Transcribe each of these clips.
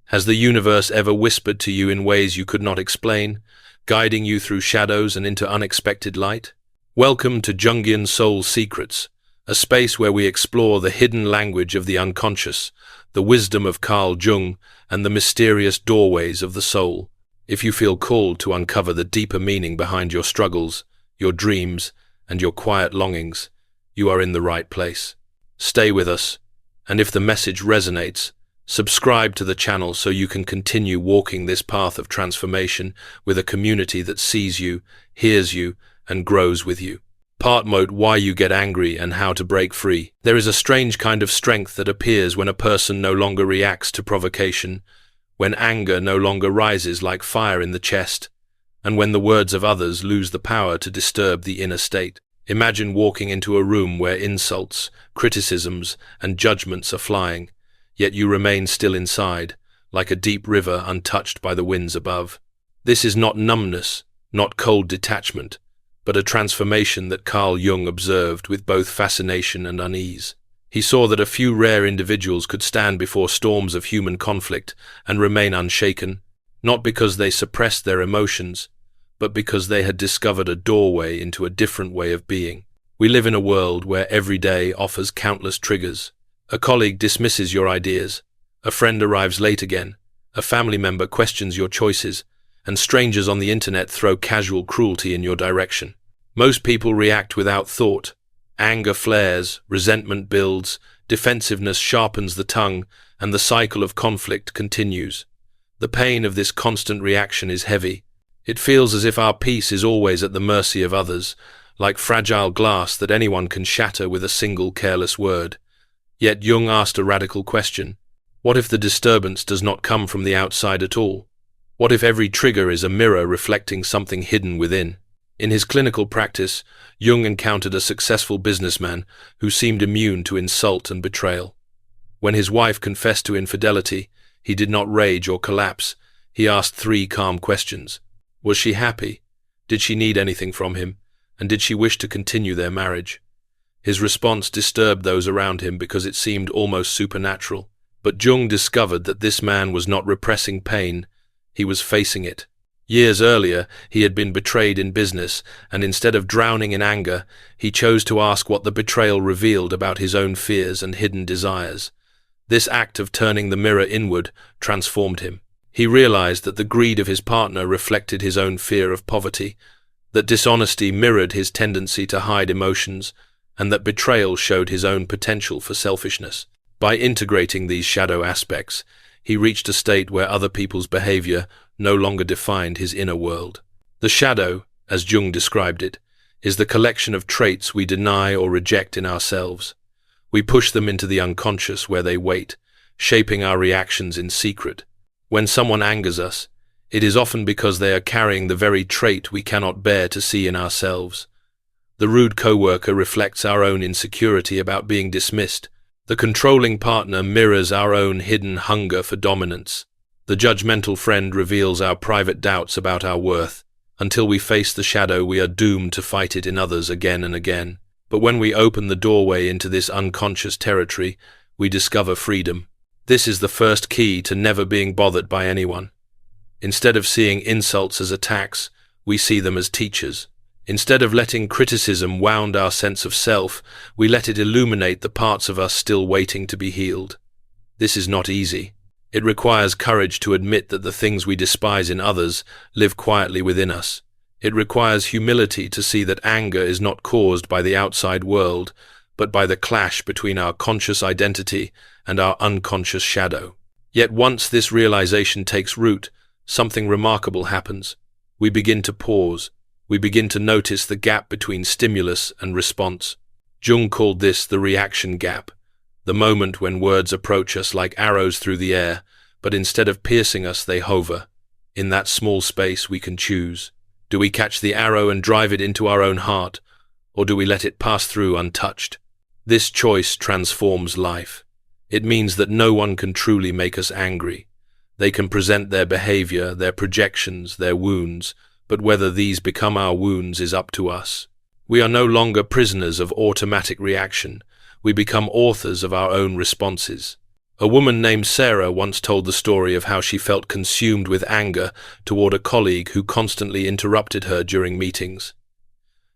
Has the universe ever whispered to you in ways you could not explain, guiding you through shadows and into unexpected light? Welcome to Jungian Soul Secrets, a space where we explore the hidden language of the unconscious, the wisdom of Carl Jung, and the mysterious doorways of the soul. If you feel called to uncover the deeper meaning behind your struggles, your dreams, and your quiet longings, you are in the right place. Stay with us, and if the message resonates, subscribe to the channel so you can continue walking this path of transformation with a community that sees you, hears you, and grows with you. Part Mode: Why You Get Angry and How to Break Free. There is a strange kind of strength that appears when a person no longer reacts to provocation, when anger no longer rises like fire in the chest, and when the words of others lose the power to disturb the inner state. Imagine walking into a room where insults, criticisms, and judgments are flying, yet you remain still inside, like a deep river untouched by the winds above. This is not numbness, not cold detachment, but a transformation that Carl Jung observed with both fascination and unease. He saw that a few rare individuals could stand before storms of human conflict and remain unshaken, not because they suppressed their emotions, but because they had discovered a doorway into a different way of being. We live in a world where every day offers countless triggers. A colleague dismisses your ideas, a friend arrives late again, a family member questions your choices, and strangers on the internet throw casual cruelty in your direction. Most people react without thought. Anger flares, resentment builds, defensiveness sharpens the tongue, and the cycle of conflict continues. The pain of this constant reaction is heavy. It feels as if our peace is always at the mercy of others, like fragile glass that anyone can shatter with a single careless word. Yet Jung asked a radical question. What if the disturbance does not come from the outside at all? What if every trigger is a mirror reflecting something hidden within? In his clinical practice, Jung encountered a successful businessman who seemed immune to insult and betrayal. When his wife confessed to infidelity, he did not rage or collapse. He asked 3 calm questions. Was she happy? Did she need anything from him? And did she wish to continue their marriage? His response disturbed those around him because it seemed almost supernatural. But Jung discovered that this man was not repressing pain, he was facing it. Years earlier, he had been betrayed in business, and instead of drowning in anger, he chose to ask what the betrayal revealed about his own fears and hidden desires. This act of turning the mirror inward transformed him. He realized that the greed of his partner reflected his own fear of poverty, that dishonesty mirrored his tendency to hide emotions, and that betrayal showed his own potential for selfishness. By integrating these shadow aspects, he reached a state where other people's behavior no longer defined his inner world. The shadow, as Jung described it, is the collection of traits we deny or reject in ourselves. We push them into the unconscious where they wait, shaping our reactions in secret. When someone angers us, it is often because they are carrying the very trait we cannot bear to see in ourselves. The rude coworker reflects our own insecurity about being dismissed. The controlling partner mirrors our own hidden hunger for dominance. The judgmental friend reveals our private doubts about our worth. Until we face the shadow, we are doomed to fight it in others again and again. But when we open the doorway into this unconscious territory, we discover freedom. This is the first key to never being bothered by anyone. Instead of seeing insults as attacks, we see them as teachers. Instead of letting criticism wound our sense of self, we let it illuminate the parts of us still waiting to be healed. This is not easy. It requires courage to admit that the things we despise in others live quietly within us. It requires humility to see that anger is not caused by the outside world, but by the clash between our conscious identity and our unconscious shadow. Yet once this realization takes root, something remarkable happens. We begin to pause. We begin to notice the gap between stimulus and response. Jung called this the reaction gap, the moment when words approach us like arrows through the air, but instead of piercing us, they hover. In that small space, we can choose. Do we catch the arrow and drive it into our own heart, or do we let it pass through untouched? This choice transforms life. It means that no one can truly make us angry. They can present their behavior, their projections, their wounds, but whether these become our wounds is up to us. We are no longer prisoners of automatic reaction. We become authors of our own responses. A woman named Sarah once told the story of how she felt consumed with anger toward a colleague who constantly interrupted her during meetings.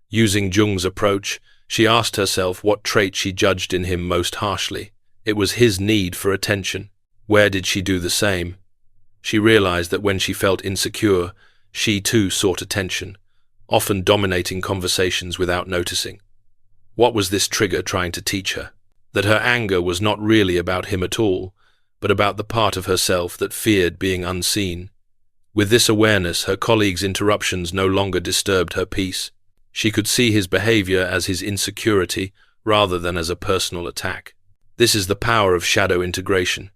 Using Jung's approach, she asked herself what trait she judged in him most harshly. It was his need for attention. Where did she do the same? She realized that when she felt insecure, she too sought attention, often dominating conversations without noticing. What was this trigger trying to teach her? That her anger was not really about him at all, but about the part of herself that feared being unseen. With this awareness, her colleague's interruptions no longer disturbed her peace. She could see his behavior as his insecurity rather than as a personal attack. This is the power of shadow integration.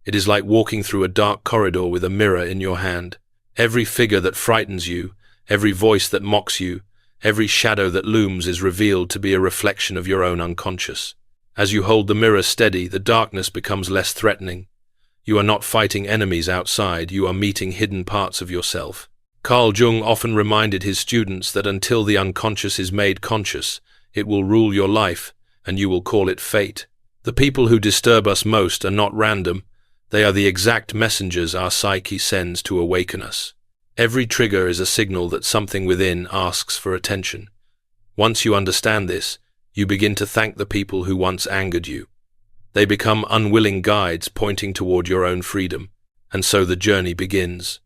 It is like walking through a dark corridor with a mirror in your hand. Every figure that frightens you, every voice that mocks you, every shadow that looms is revealed to be a reflection of your own unconscious. As you hold the mirror steady, the darkness becomes less threatening. You are not fighting enemies outside, you are meeting hidden parts of yourself. Carl Jung often reminded his students that until the unconscious is made conscious, it will rule your life, and you will call it fate. The people who disturb us most are not random. They are the exact messengers our psyche sends to awaken us. Every trigger is a signal that something within asks for attention. Once you understand this, you begin to thank the people who once angered you. They become unwilling guides pointing toward your own freedom, and so the journey begins.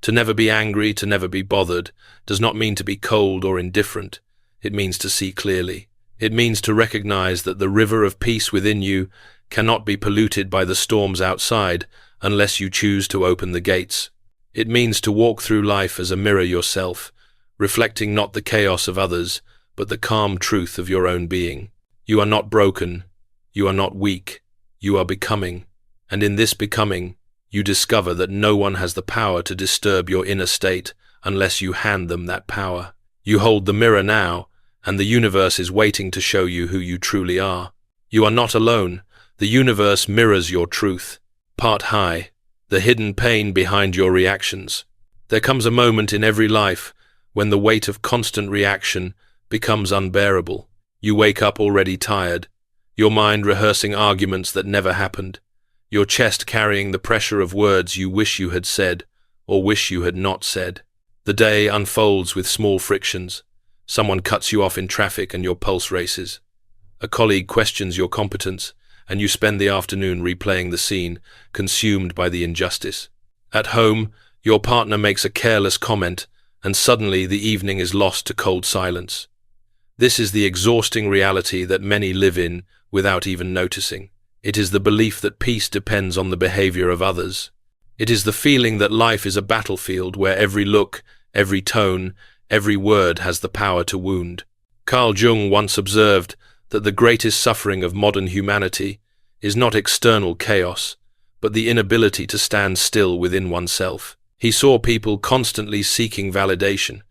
To never be angry, to never be bothered, does not mean to be cold or indifferent. It means to see clearly. It means to recognize that the river of peace within you cannot be polluted by the storms outside unless you choose to open the gates. It means to walk through life as a mirror yourself, reflecting not the chaos of others, but the calm truth of your own being. You are not broken, you are not weak, you are becoming, and in this becoming, you discover that no one has the power to disturb your inner state unless you hand them that power. You hold the mirror now, and the universe is waiting to show you who you truly are. You are not alone, the universe mirrors your truth. Part high, the hidden pain behind your reactions. There comes a moment in every life when the weight of constant reaction becomes unbearable. You wake up already tired, your mind rehearsing arguments that never happened, your chest carrying the pressure of words you wish you had said or wish you had not said. The day unfolds with small frictions. Someone cuts you off in traffic and your pulse races. A colleague questions your competence, and you spend the afternoon replaying the scene, consumed by the injustice. At home, your partner makes a careless comment, and suddenly the evening is lost to cold silence. This is the exhausting reality that many live in without even noticing. It is the belief that peace depends on the behavior of others. It is the feeling that life is a battlefield where every look, every tone, every word has the power to wound. Carl Jung once observed that the greatest suffering of modern humanity is not external chaos, but the inability to stand still within oneself. He saw people constantly seeking validation,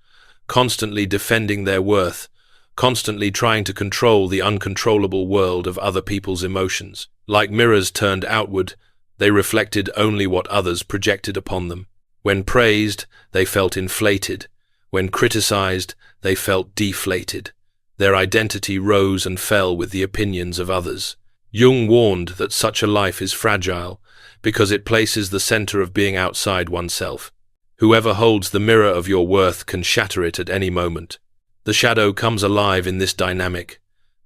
constantly defending their worth, constantly trying to control the uncontrollable world of other people's emotions. Like mirrors turned outward, they reflected only what others projected upon them. When praised, they felt inflated. When criticized, they felt deflated. Their identity rose and fell with the opinions of others. Jung warned that such a life is fragile because it places the center of being outside oneself. Whoever holds the mirror of your worth can shatter it at any moment. The shadow comes alive in this dynamic.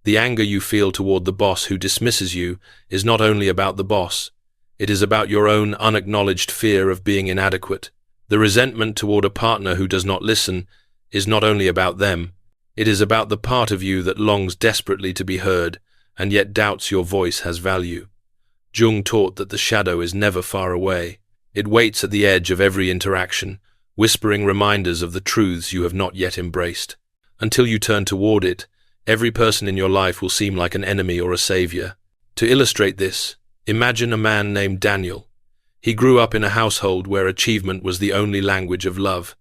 The anger you feel toward the boss who dismisses you is not only about the boss. It is about your own unacknowledged fear of being inadequate. The resentment toward a partner who does not listen is not only about them. It is about the part of you that longs desperately to be heard and yet doubts your voice has value. Jung taught that the shadow is never far away. It waits at the edge of every interaction, whispering reminders of the truths you have not yet embraced. Until you turn toward it, every person in your life will seem like an enemy or a savior. To illustrate this, imagine a man named Daniel. He grew up in a household where achievement was the only language of love.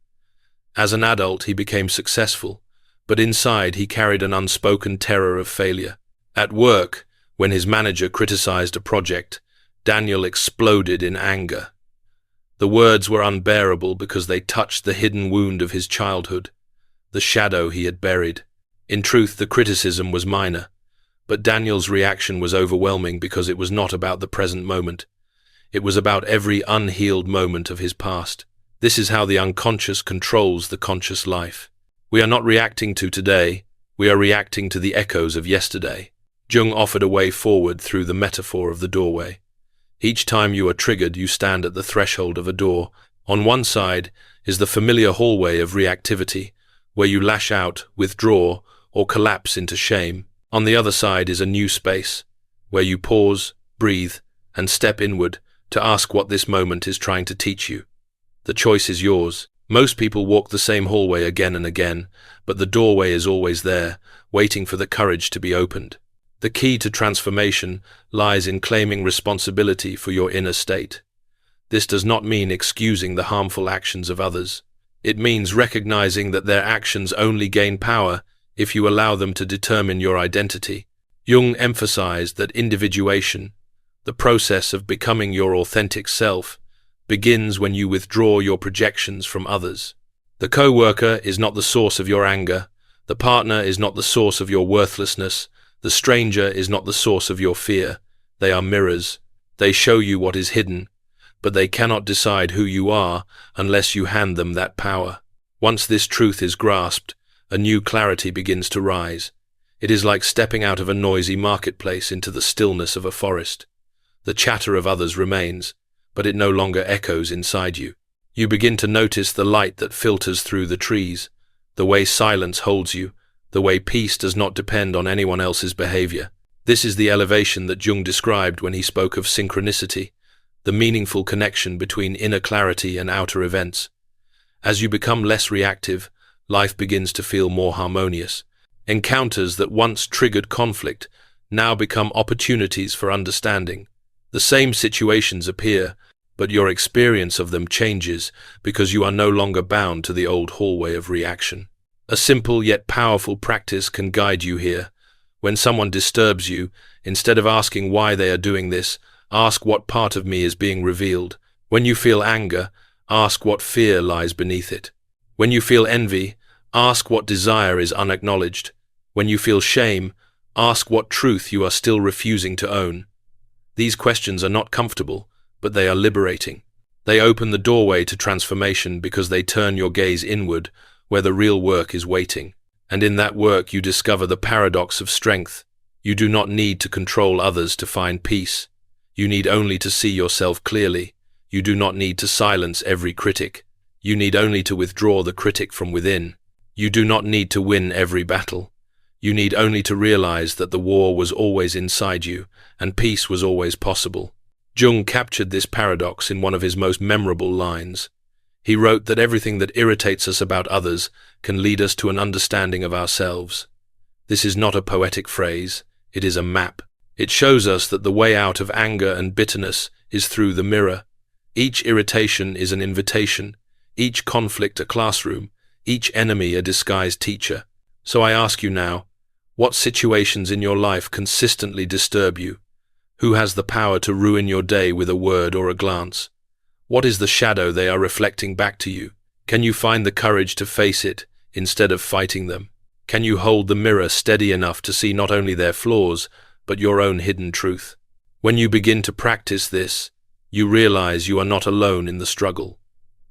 As an adult, he became successful, but inside he carried an unspoken terror of failure. At work, when his manager criticized a project, Daniel exploded in anger. The words were unbearable because they touched the hidden wound of his childhood, the shadow he had buried. In truth, the criticism was minor, But Daniel's reaction was overwhelming because it was not about the present moment. It was about every unhealed moment of his past. This is how the unconscious controls the conscious life. We are not reacting to today, we are reacting to the echoes of yesterday. Jung offered a way forward through the metaphor of the doorway. Each time you are triggered, you stand at the threshold of a door. On one side is the familiar hallway of reactivity, where you lash out, withdraw, or collapse into shame. On the other side is a new space, where you pause, breathe, and step inward to ask what this moment is trying to teach you. The choice is yours. Most people walk the same hallway again and again, but the doorway is always there, waiting for the courage to be opened. The key to transformation lies in claiming responsibility for your inner state. This does not mean excusing the harmful actions of others. It means recognizing that their actions only gain power if you allow them to determine your identity. Jung emphasized that individuation, the process of becoming your authentic self, begins when you withdraw your projections from others. The co-worker is not the source of your anger, the partner is not the source of your worthlessness, the stranger is not the source of your fear. They are mirrors. They show you what is hidden, but they cannot decide who you are unless you hand them that power. Once this truth is grasped, a new clarity begins to rise. It is like stepping out of a noisy marketplace into the stillness of a forest. The chatter of others remains, but it no longer echoes inside you. You begin to notice the light that filters through the trees, the way silence holds you, the way peace does not depend on anyone else's behavior. This is the elevation that Jung described when he spoke of synchronicity, the meaningful connection between inner clarity and outer events. As you become less reactive, life begins to feel more harmonious. Encounters that once triggered conflict now become opportunities for understanding. The same situations appear, but your experience of them changes because you are no longer bound to the old hallway of reaction. A simple yet powerful practice can guide you here. When someone disturbs you, instead of asking why they are doing this, ask what part of me is being revealed. When you feel anger, ask what fear lies beneath it. When you feel envy, ask what desire is unacknowledged. When you feel shame, ask what truth you are still refusing to own. These questions are not comfortable, but they are liberating. They open the doorway to transformation because they turn your gaze inward, where the real work is waiting. And in that work you discover the paradox of strength. You do not need to control others to find peace. You need only to see yourself clearly. You do not need to silence every critic. You need only to withdraw the critic from within. You do not need to win every battle. You need only to realize that the war was always inside you, and peace was always possible. Jung captured this paradox in one of his most memorable lines. He wrote that everything that irritates us about others can lead us to an understanding of ourselves. This is not a poetic phrase, it is a map. It shows us that the way out of anger and bitterness is through the mirror. Each irritation is an invitation, each conflict a classroom, each enemy a disguised teacher. So I ask you now, what situations in your life consistently disturb you? Who has the power to ruin your day with a word or a glance? What is the shadow they are reflecting back to you? Can you find the courage to face it instead of fighting them? Can you hold the mirror steady enough to see not only their flaws, but your own hidden truth? When you begin to practice this, you realize you are not alone in the struggle.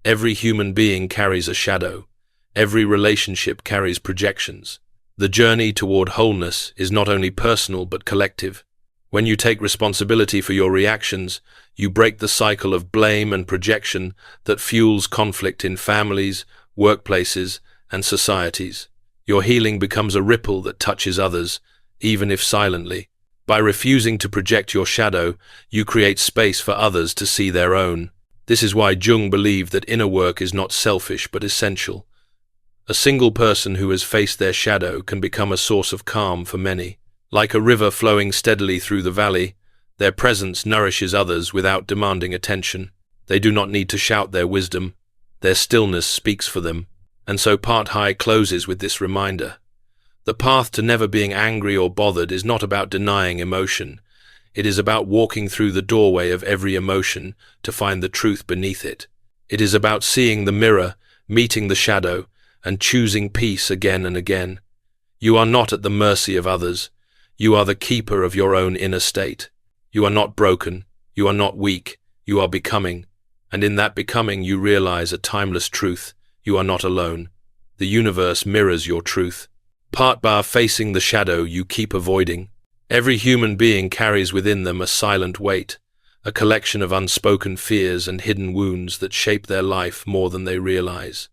Every human being carries a shadow. Every relationship carries projections. The journey toward wholeness is not only personal but collective. When you take responsibility for your reactions, you break the cycle of blame and projection that fuels conflict in families, workplaces, and societies. Your healing becomes a ripple that touches others, even if silently. By refusing to project your shadow, you create space for others to see their own. This is why Jung believed that inner work is not selfish but essential. A single person who has faced their shadow can become a source of calm for many. Like a river flowing steadily through the valley, their presence nourishes others without demanding attention. They do not need to shout their wisdom. Their stillness speaks for them. And so Part High closes with this reminder. The path to never being angry or bothered is not about denying emotion. It is about walking through the doorway of every emotion to find the truth beneath it. It is about seeing the mirror, meeting the shadow, and choosing peace again and again. You are not at the mercy of others. You are the keeper of your own inner state. You are not broken. You are not weak. You are becoming. And in that becoming, you realize a timeless truth. You are not alone. The universe mirrors your truth. Part bar facing the shadow you keep avoiding. Every human being carries within them a silent weight, a collection of unspoken fears and hidden wounds that shape their life more than they realize.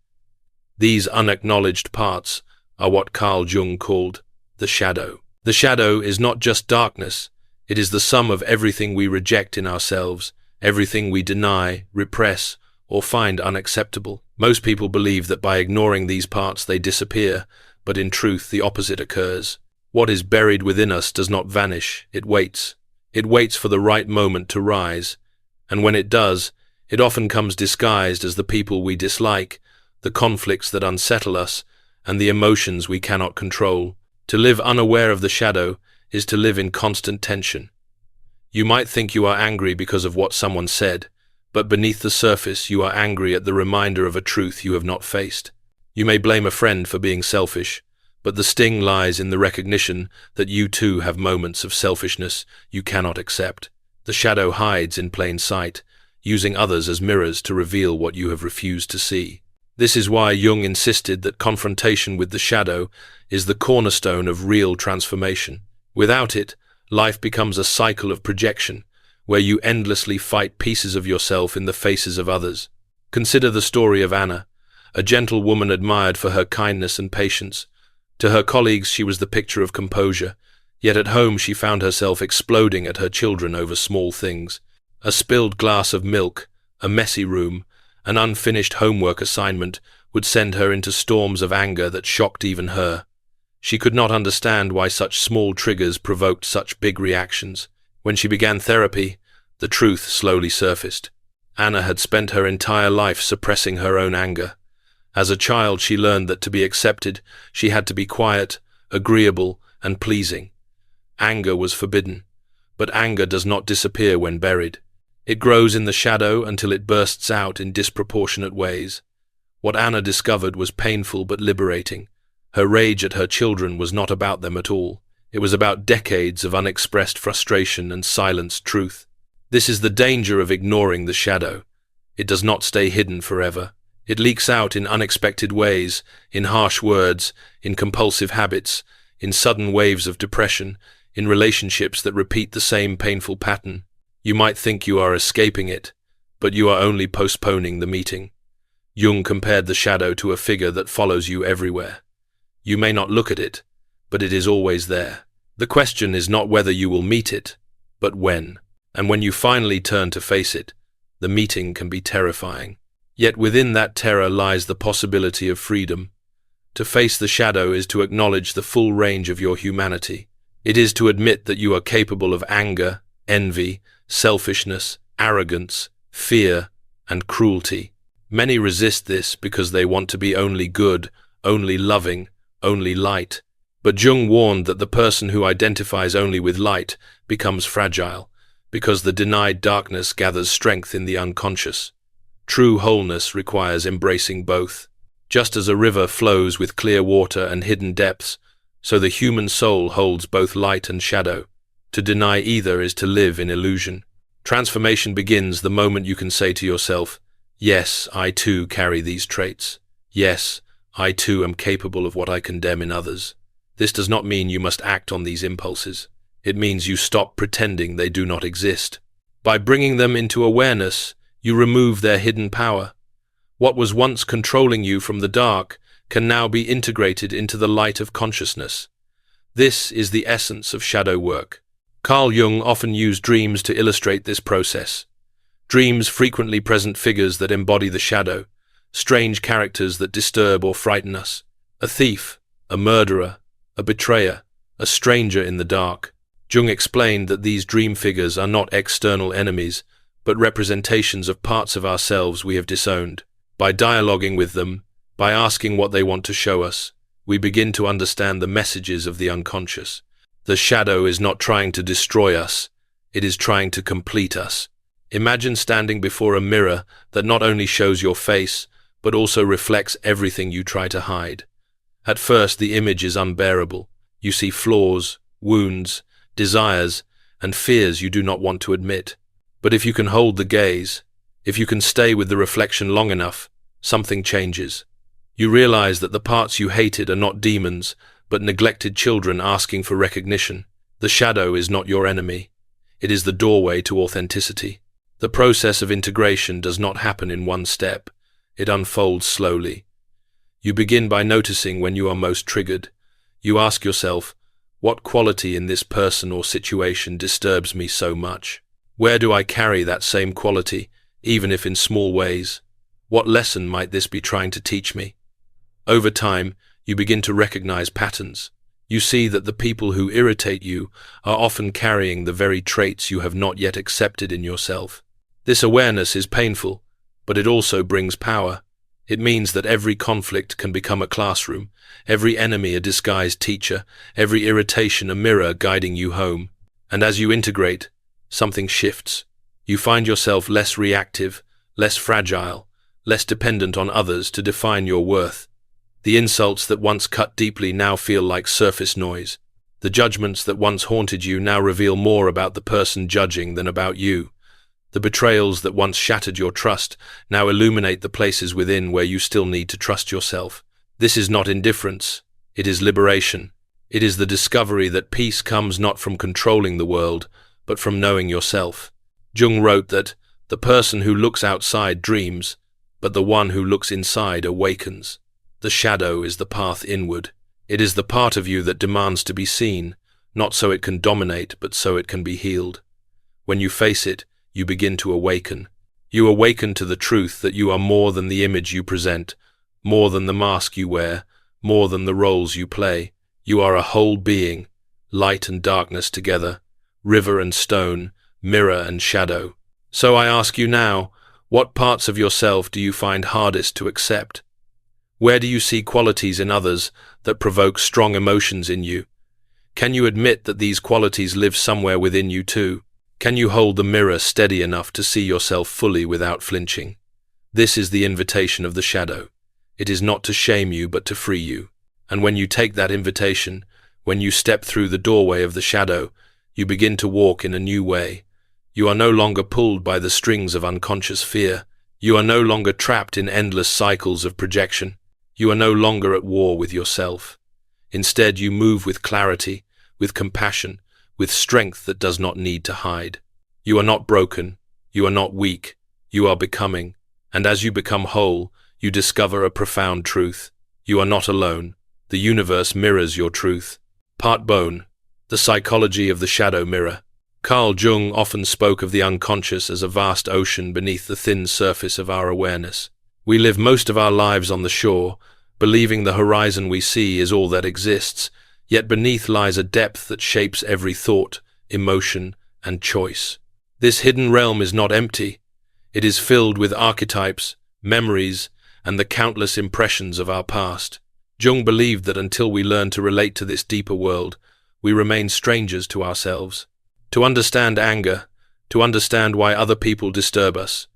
These unacknowledged parts are what Carl Jung called the shadow. The shadow is not just darkness, it is the sum of everything we reject in ourselves, everything we deny, repress, or find unacceptable. Most people believe that by ignoring these parts they disappear, but in truth the opposite occurs. What is buried within us does not vanish, it waits. It waits for the right moment to rise, and when it does, it often comes disguised as the people we dislike, the conflicts that unsettle us, and the emotions we cannot control. To live unaware of the shadow is to live in constant tension. You might think you are angry because of what someone said, but beneath the surface you are angry at the reminder of a truth you have not faced. You may blame a friend for being selfish, but the sting lies in the recognition that you too have moments of selfishness you cannot accept. The shadow hides in plain sight, using others as mirrors to reveal what you have refused to see. This is why Jung insisted that confrontation with the shadow is the cornerstone of real transformation. Without it, life becomes a cycle of projection, where you endlessly fight pieces of yourself in the faces of others. Consider the story of Anna, a gentle woman admired for her kindness and patience. To her colleagues she was the picture of composure, yet at home she found herself exploding at her children over small things. A spilled glass of milk, a messy room, an unfinished homework assignment would send her into storms of anger that shocked even her. She could not understand why such small triggers provoked such big reactions. When she began therapy, the truth slowly surfaced. Anna had spent her entire life suppressing her own anger. As a child, she learned that to be accepted, she had to be quiet, agreeable, and pleasing. Anger was forbidden, but anger does not disappear when buried. It grows in the shadow until it bursts out in disproportionate ways. What Anna discovered was painful but liberating. Her rage at her children was not about them at all. It was about decades of unexpressed frustration and silenced truth. This is the danger of ignoring the shadow. It does not stay hidden forever. It leaks out in unexpected ways, in harsh words, in compulsive habits, in sudden waves of depression, in relationships that repeat the same painful pattern. You might think you are escaping it, but you are only postponing the meeting. Jung compared the shadow to a figure that follows you everywhere. You may not look at it, but it is always there. The question is not whether you will meet it, but when. And when you finally turn to face it, the meeting can be terrifying. Yet within that terror lies the possibility of freedom. To face the shadow is to acknowledge the full range of your humanity. It is to admit that you are capable of anger, envy, selfishness, arrogance, fear, and cruelty. Many resist this because they want to be only good, only loving, only light. But Jung warned that the person who identifies only with light becomes fragile, because the denied darkness gathers strength in the unconscious. True wholeness requires embracing both. Just as a river flows with clear water and hidden depths, so the human soul holds both light and shadow. To deny either is to live in illusion. Transformation begins the moment you can say to yourself, yes, I too carry these traits. Yes, I too am capable of what I condemn in others. This does not mean you must act on these impulses. It means you stop pretending they do not exist. By bringing them into awareness, you remove their hidden power. What was once controlling you from the dark can now be integrated into the light of consciousness. This is the essence of shadow work. Carl Jung often used dreams to illustrate this process. Dreams frequently present figures that embody the shadow, strange characters that disturb or frighten us. A thief, a murderer, a betrayer, a stranger in the dark. Jung explained that these dream figures are not external enemies, but representations of parts of ourselves we have disowned. By dialoguing with them, by asking what they want to show us, we begin to understand the messages of the unconscious. The shadow is not trying to destroy us, it is trying to complete us. Imagine standing before a mirror that not only shows your face, but also reflects everything you try to hide. At first, the image is unbearable. You see flaws, wounds, desires, and fears you do not want to admit. But if you can hold the gaze, if you can stay with the reflection long enough, something changes. You realize that the parts you hated are not demons, but neglected children asking for recognition. The shadow is not your enemy. It is the doorway to authenticity. The process of integration does not happen in one step. It unfolds slowly. You begin by noticing when you are most triggered. You ask yourself, what quality in this person or situation disturbs me so much? Where do I carry that same quality, even if in small ways? What lesson might this be trying to teach me? Over time, you begin to recognize patterns. You see that the people who irritate you are often carrying the very traits you have not yet accepted in yourself. This awareness is painful, but it also brings power. It means that every conflict can become a classroom, every enemy a disguised teacher, every irritation a mirror guiding you home. And as you integrate, something shifts. You find yourself less reactive, less fragile, less dependent on others to define your worth. The insults that once cut deeply now feel like surface noise. The judgments that once haunted you now reveal more about the person judging than about you. The betrayals that once shattered your trust now illuminate the places within where you still need to trust yourself. This is not indifference. It is liberation. It is the discovery that peace comes not from controlling the world, but from knowing yourself. Jung wrote that the person who looks outside dreams, but the one who looks inside awakens. The shadow is the path inward. It is the part of you that demands to be seen, not so it can dominate, but so it can be healed. When you face it, you begin to awaken. You awaken to the truth that you are more than the image you present, more than the mask you wear, more than the roles you play. You are a whole being, light and darkness together, river and stone, mirror and shadow. So I ask you now, what parts of yourself do you find hardest to accept? Where do you see qualities in others that provoke strong emotions in you? Can you admit that these qualities live somewhere within you too? Can you hold the mirror steady enough to see yourself fully without flinching? This is the invitation of the shadow. It is not to shame you, but to free you. And when you take that invitation, when you step through the doorway of the shadow, you begin to walk in a new way. You are no longer pulled by the strings of unconscious fear. You are no longer trapped in endless cycles of projection. You are no longer at war with yourself. Instead, you move with clarity, with compassion, with strength that does not need to hide. You are not broken. You are not weak. You are becoming. And as you become whole, you discover a profound truth. You are not alone. The universe mirrors your truth. Part Bone, the psychology of the shadow mirror. Carl Jung often spoke of the unconscious as a vast ocean beneath the thin surface of our awareness. We live most of our lives on the shore, believing the horizon we see is all that exists, yet beneath lies a depth that shapes every thought, emotion, and choice. This hidden realm is not empty. It is filled with archetypes, memories, and the countless impressions of our past. Jung believed that until we learn to relate to this deeper world, we remain strangers to ourselves. To understand anger, to understand why other people disturb us,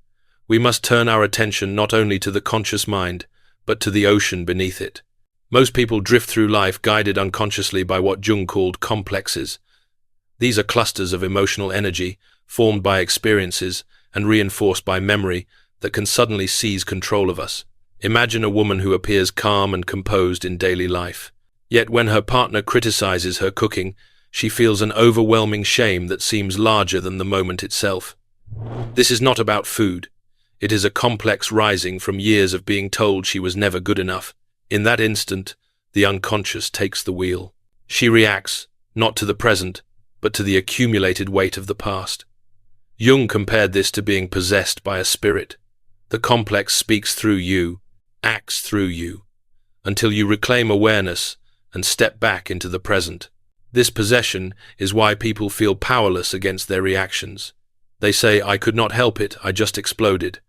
we must turn our attention not only to the conscious mind, but to the ocean beneath it. Most people drift through life guided unconsciously by what Jung called complexes. These are clusters of emotional energy, formed by experiences and reinforced by memory, that can suddenly seize control of us. Imagine a woman who appears calm and composed in daily life. Yet when her partner criticizes her cooking, she feels an overwhelming shame that seems larger than the moment itself. This is not about food. It is a complex rising from years of being told she was never good enough. In that instant, the unconscious takes the wheel. She reacts, not to the present, but to the accumulated weight of the past. Jung compared this to being possessed by a spirit. The complex speaks through you, acts through you, until you reclaim awareness and step back into the present. This possession is why people feel powerless against their reactions. They say, "I could not help it, I just exploded."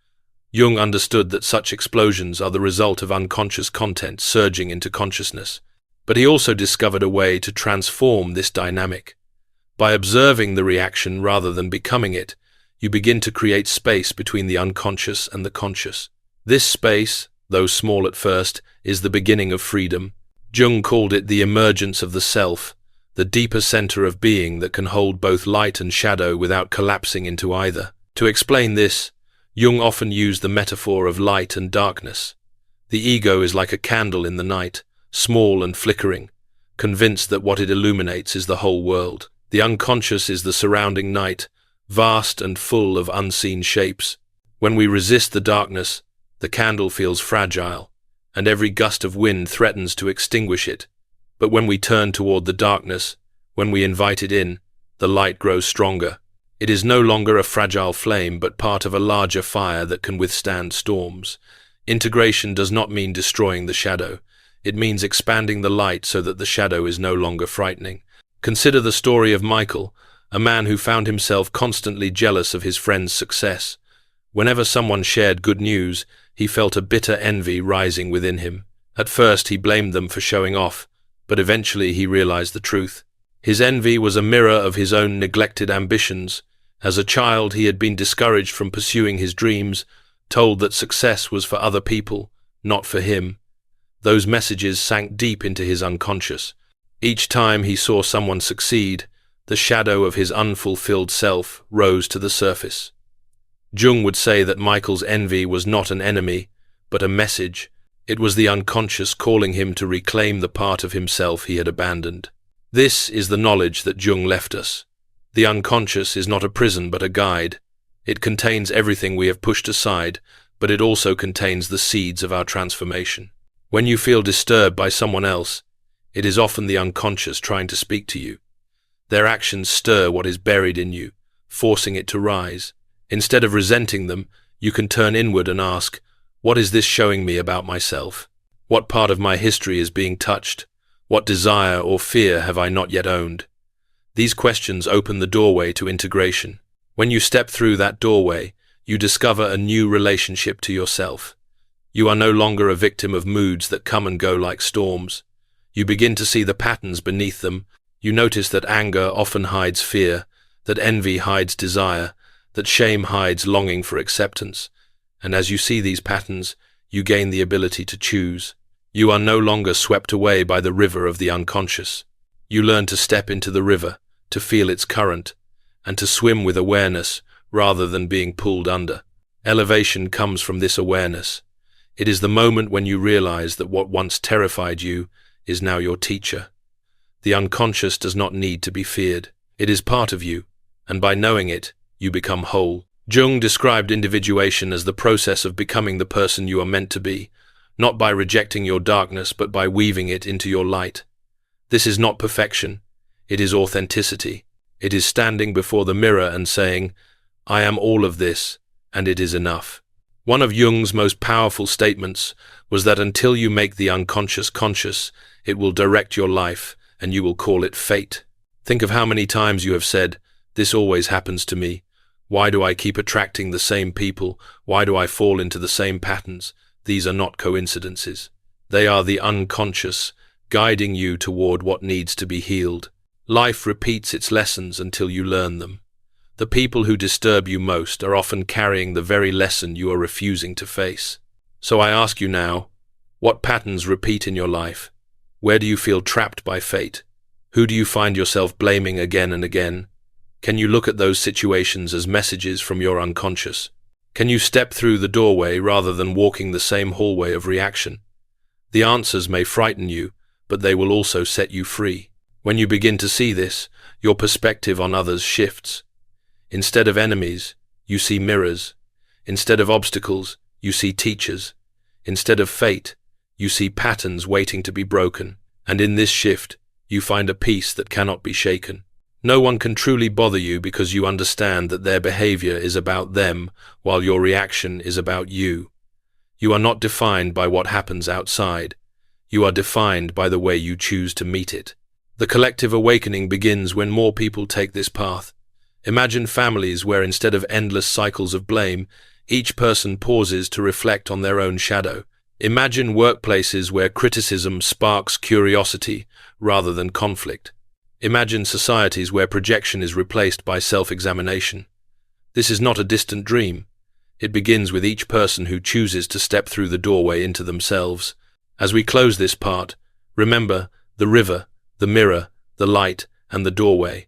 Jung understood that such explosions are the result of unconscious content surging into consciousness. But he also discovered a way to transform this dynamic. By observing the reaction rather than becoming it, you begin to create space between the unconscious and the conscious. This space, though small at first, is the beginning of freedom. Jung called it the emergence of the self, the deeper center of being that can hold both light and shadow without collapsing into either. To explain this, Jung often used the metaphor of light and darkness. The ego is like a candle in the night, small and flickering, convinced that what it illuminates is the whole world. The unconscious is the surrounding night, vast and full of unseen shapes. When we resist the darkness, the candle feels fragile, and every gust of wind threatens to extinguish it. But when we turn toward the darkness, when we invite it in, the light grows stronger. It is no longer a fragile flame, but part of a larger fire that can withstand storms. Integration does not mean destroying the shadow. It means expanding the light so that the shadow is no longer frightening. Consider the story of Michael, a man who found himself constantly jealous of his friend's success. Whenever someone shared good news, he felt a bitter envy rising within him. At first, he blamed them for showing off, but eventually he realized the truth. His envy was a mirror of his own neglected ambitions. As a child, he had been discouraged from pursuing his dreams, told that success was for other people, not for him. Those messages sank deep into his unconscious. Each time he saw someone succeed, the shadow of his unfulfilled self rose to the surface. Jung would say that Michael's envy was not an enemy, but a message. It was the unconscious calling him to reclaim the part of himself he had abandoned. This is the knowledge that Jung left us. The unconscious is not a prison but a guide. It contains everything we have pushed aside, but it also contains the seeds of our transformation. When you feel disturbed by someone else, it is often the unconscious trying to speak to you. Their actions stir what is buried in you, forcing it to rise. Instead of resenting them, you can turn inward and ask, what is this showing me about myself? What part of my history is being touched? What desire or fear have I not yet owned? These questions open the doorway to integration. When you step through that doorway, you discover a new relationship to yourself. You are no longer a victim of moods that come and go like storms. You begin to see the patterns beneath them. You notice that anger often hides fear, that envy hides desire, that shame hides longing for acceptance. And as you see these patterns, you gain the ability to choose. You are no longer swept away by the river of the unconscious. You learn to step into the river, to feel its current, and to swim with awareness rather than being pulled under. Elevation comes from this awareness. It is the moment when you realize that what once terrified you is now your teacher. The unconscious does not need to be feared. It is part of you, and by knowing it, you become whole. Jung described individuation as the process of becoming the person you are meant to be, not by rejecting your darkness but by weaving it into your light. This is not perfection. It is authenticity. It is standing before the mirror and saying, I am all of this, and it is enough. One of Jung's most powerful statements was that until you make the unconscious conscious, it will direct your life, and you will call it fate. Think of how many times you have said, this always happens to me. Why do I keep attracting the same people? Why do I fall into the same patterns? These are not coincidences. They are the unconscious, guiding you toward what needs to be healed. Life repeats its lessons until you learn them. The people who disturb you most are often carrying the very lesson you are refusing to face. So I ask you now, what patterns repeat in your life? Where do you feel trapped by fate? Who do you find yourself blaming again and again? Can you look at those situations as messages from your unconscious? Can you step through the doorway rather than walking the same hallway of reaction? The answers may frighten you, but they will also set you free. When you begin to see this, your perspective on others shifts. Instead of enemies, you see mirrors. Instead of obstacles, you see teachers. Instead of fate, you see patterns waiting to be broken. And in this shift, you find a peace that cannot be shaken. No one can truly bother you because you understand that their behavior is about them, while your reaction is about you. You are not defined by what happens outside. You are defined by the way you choose to meet it. The collective awakening begins when more people take this path. Imagine families where instead of endless cycles of blame, each person pauses to reflect on their own shadow. Imagine workplaces where criticism sparks curiosity rather than conflict. Imagine societies where projection is replaced by self-examination. This is not a distant dream. It begins with each person who chooses to step through the doorway into themselves. As we close this part, remember the river, the mirror, the light, and the doorway.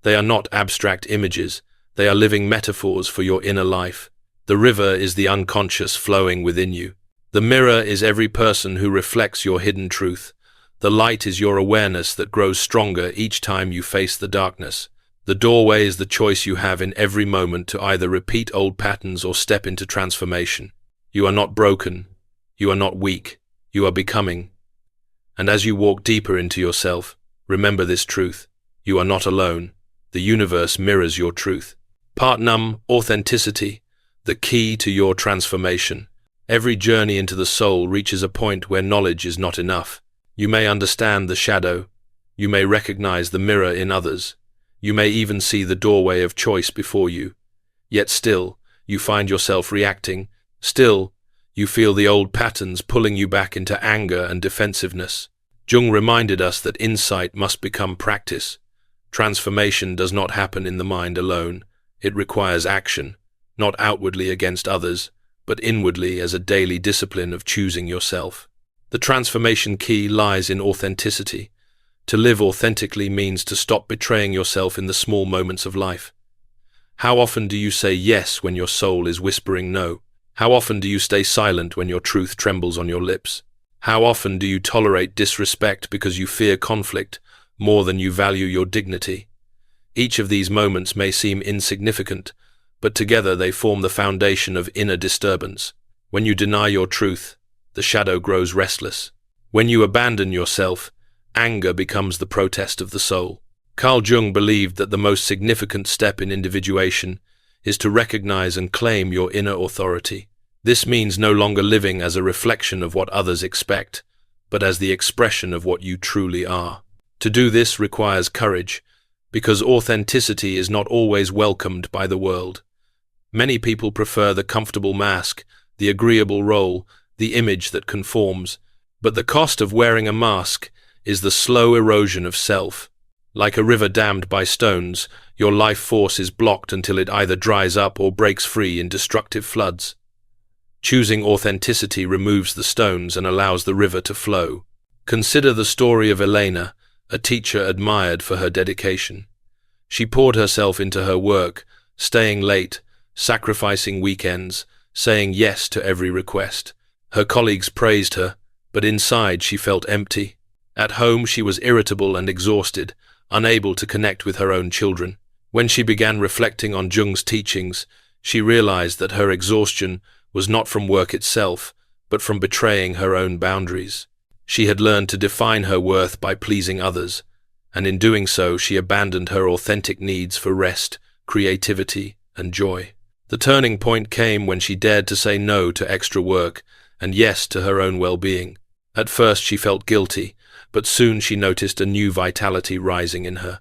They are not abstract images, they are living metaphors for your inner life. The river is the unconscious flowing within you. The mirror is every person who reflects your hidden truth. The light is your awareness that grows stronger each time you face the darkness. The doorway is the choice you have in every moment to either repeat old patterns or step into transformation. You are not broken. You are not weak. You are becoming. And as you walk deeper into yourself, remember this truth. You are not alone. The universe mirrors your truth. Part num, authenticity, the key to your transformation. Every journey into the soul reaches a point where knowledge is not enough. You may understand the shadow. You may recognize the mirror in others. You may even see the doorway of choice before you. Yet still, you find yourself reacting. Still, you feel the old patterns pulling you back into anger and defensiveness. Jung reminded us that insight must become practice. Transformation does not happen in the mind alone. It requires action, not outwardly against others, but inwardly as a daily discipline of choosing yourself. The transformation key lies in authenticity. To live authentically means to stop betraying yourself in the small moments of life. How often do you say yes when your soul is whispering no? How often do you stay silent when your truth trembles on your lips? How often do you tolerate disrespect because you fear conflict more than you value your dignity? Each of these moments may seem insignificant, but together they form the foundation of inner disturbance. When you deny your truth, the shadow grows restless. When you abandon yourself, anger becomes the protest of the soul. Carl Jung believed that the most significant step in individuation is to recognize and claim your inner authority. This means no longer living as a reflection of what others expect, but as the expression of what you truly are. To do this requires courage, because authenticity is not always welcomed by the world. Many people prefer the comfortable mask, the agreeable role, the image that conforms, but the cost of wearing a mask is the slow erosion of self. Like a river dammed by stones, your life force is blocked until it either dries up or breaks free in destructive floods. Choosing authenticity removes the stones and allows the river to flow. Consider the story of Elena, a teacher admired for her dedication. She poured herself into her work, staying late, sacrificing weekends, saying yes to every request. Her colleagues praised her, but inside she felt empty. At home she was irritable and exhausted, unable to connect with her own children. When she began reflecting on Jung's teachings, she realized that her exhaustion was not from work itself, but from betraying her own boundaries. She had learned to define her worth by pleasing others, and in doing so she abandoned her authentic needs for rest, creativity, and joy. The turning point came when she dared to say no to extra work and yes to her own well-being. At first she felt guilty, but soon she noticed a new vitality rising in her.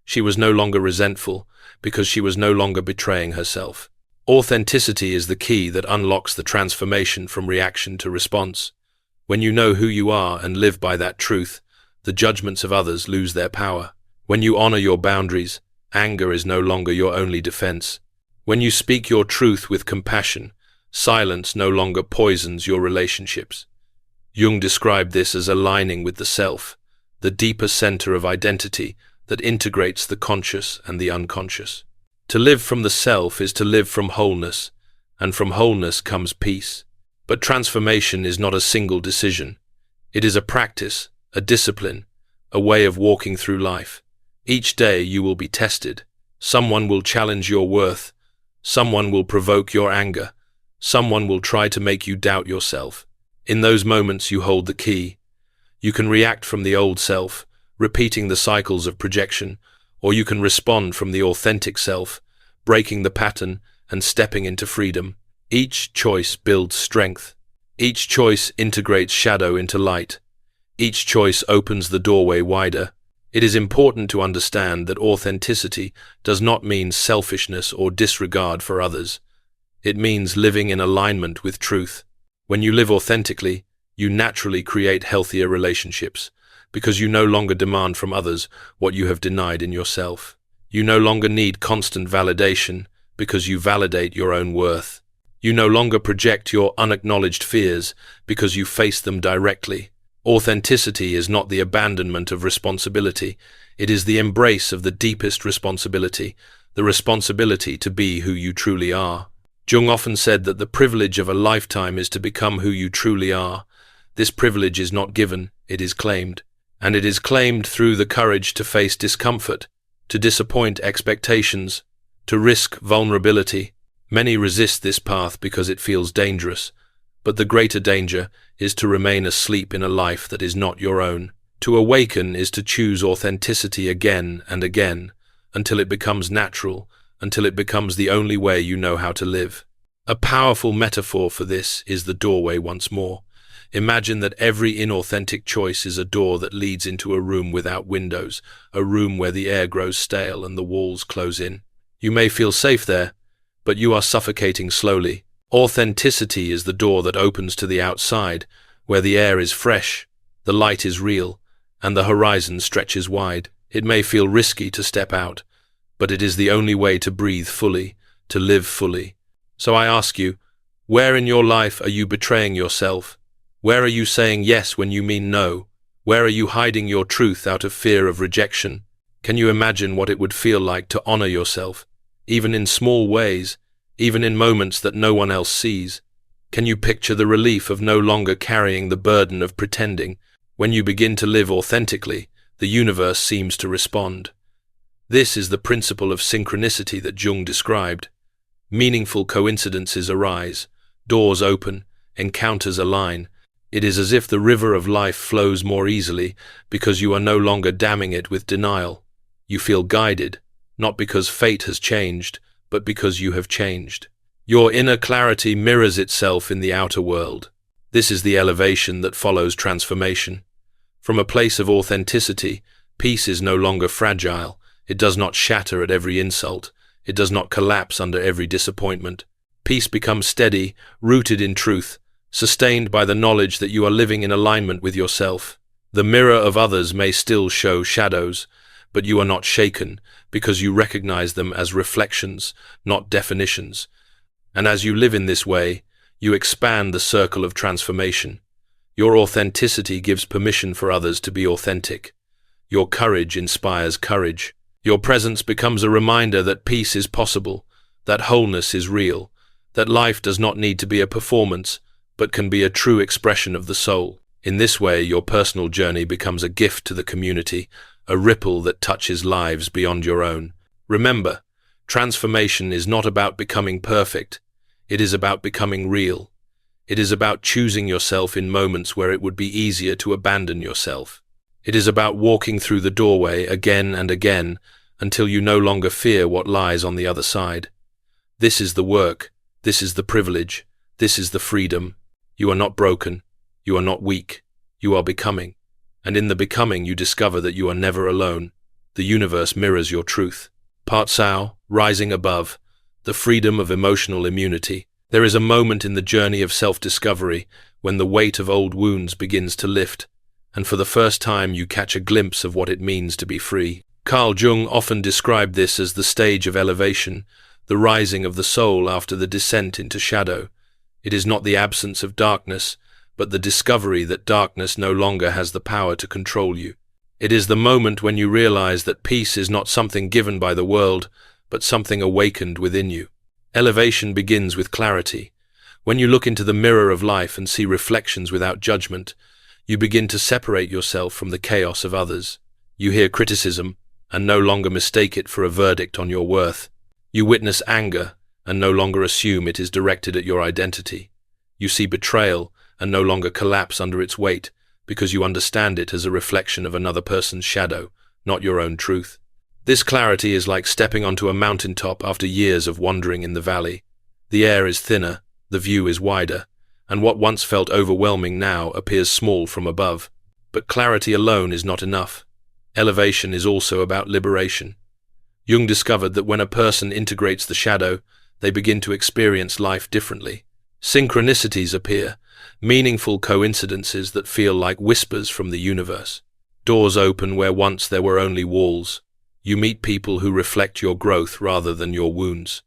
She was no longer resentful because she was no longer betraying herself. Authenticity is the key that unlocks the transformation from reaction to response. When you know who you are and live by that truth, the judgments of others lose their power. When you honor your boundaries, anger is no longer your only defense. When you speak your truth with compassion, silence no longer poisons your relationships. Jung described this as aligning with the self, the deeper center of identity that integrates the conscious and the unconscious. To live from the self is to live from wholeness, and from wholeness comes peace. But transformation is not a single decision. It is a practice, a discipline, a way of walking through life. Each day you will be tested. Someone will challenge your worth. Someone will provoke your anger. Someone will try to make you doubt yourself. In those moments you hold the key. You can react from the old self, repeating the cycles of projection, or you can respond from the authentic self, breaking the pattern and stepping into freedom. Each choice builds strength. Each choice integrates shadow into light. Each choice opens the doorway wider. It is important to understand that authenticity does not mean selfishness or disregard for others. It means living in alignment with truth. When you live authentically, you naturally create healthier relationships, because you no longer demand from others what you have denied in yourself. You no longer need constant validation, because you validate your own worth. You no longer project your unacknowledged fears, because you face them directly. Authenticity is not the abandonment of responsibility, it is the embrace of the deepest responsibility, the responsibility to be who you truly are. Jung often said that the privilege of a lifetime is to become who you truly are. This privilege is not given, it is claimed. And it is claimed through the courage to face discomfort, to disappoint expectations, to risk vulnerability. Many resist this path because it feels dangerous, but the greater danger is to remain asleep in a life that is not your own. To awaken is to choose authenticity again and again, until it becomes natural, until it becomes the only way you know how to live. A powerful metaphor for this is the doorway once more. Imagine that every inauthentic choice is a door that leads into a room without windows, a room where the air grows stale and the walls close in. You may feel safe there, but you are suffocating slowly. Authenticity is the door that opens to the outside, where the air is fresh, the light is real, and the horizon stretches wide. It may feel risky to step out, but it is the only way to breathe fully, to live fully. So I ask you, where in your life are you betraying yourself? Where are you saying yes when you mean no? Where are you hiding your truth out of fear of rejection? Can you imagine what it would feel like to honor yourself, even in small ways, even in moments that no one else sees? Can you picture the relief of no longer carrying the burden of pretending? When you begin to live authentically, the universe seems to respond. This is the principle of synchronicity that Jung described. Meaningful coincidences arise, doors open, encounters align. It is as if the river of life flows more easily because you are no longer damming it with denial. You feel guided, not because fate has changed, but because you have changed. Your inner clarity mirrors itself in the outer world. This is the elevation that follows transformation. From a place of authenticity, peace is no longer fragile. It does not shatter at every insult. It does not collapse under every disappointment. Peace becomes steady, rooted in truth, sustained by the knowledge that you are living in alignment with yourself. The mirror of others may still show shadows, but you are not shaken because you recognize them as reflections, not definitions. And as you live in this way, you expand the circle of transformation. Your authenticity gives permission for others to be authentic. Your courage inspires courage. Your presence becomes a reminder that peace is possible, that wholeness is real, that life does not need to be a performance, but can be a true expression of the soul. In this way, your personal journey becomes a gift to the community, a ripple that touches lives beyond your own. Remember, transformation is not about becoming perfect. It is about becoming real. It is about choosing yourself in moments where it would be easier to abandon yourself. It is about walking through the doorway again and again until you no longer fear what lies on the other side. This is the work. This is the privilege. This is the freedom. You are not broken. You are not weak. You are becoming. And in the becoming, you discover that you are never alone. The universe mirrors your truth. Part Sao, rising above, the freedom of emotional immunity. There is a moment in the journey of self-discovery when the weight of old wounds begins to lift, and for the first time you catch a glimpse of what it means to be free. Carl Jung often described this as the stage of elevation, the rising of the soul after the descent into shadow. It is not the absence of darkness, but the discovery that darkness no longer has the power to control you. It is the moment when you realize that peace is not something given by the world, but something awakened within you. Elevation begins with clarity. When you look into the mirror of life and see reflections without judgment, you begin to separate yourself from the chaos of others. You hear criticism and no longer mistake it for a verdict on your worth. You witness anger and no longer assume it is directed at your identity. You see betrayal and no longer collapse under its weight because you understand it as a reflection of another person's shadow, not your own truth. This clarity is like stepping onto a mountaintop after years of wandering in the valley. The air is thinner, the view is wider, and what once felt overwhelming now appears small from above. But clarity alone is not enough. Elevation is also about liberation. Jung discovered that when a person integrates the shadow, they begin to experience life differently. Synchronicities appear, meaningful coincidences that feel like whispers from the universe. Doors open where once there were only walls. You meet people who reflect your growth rather than your wounds.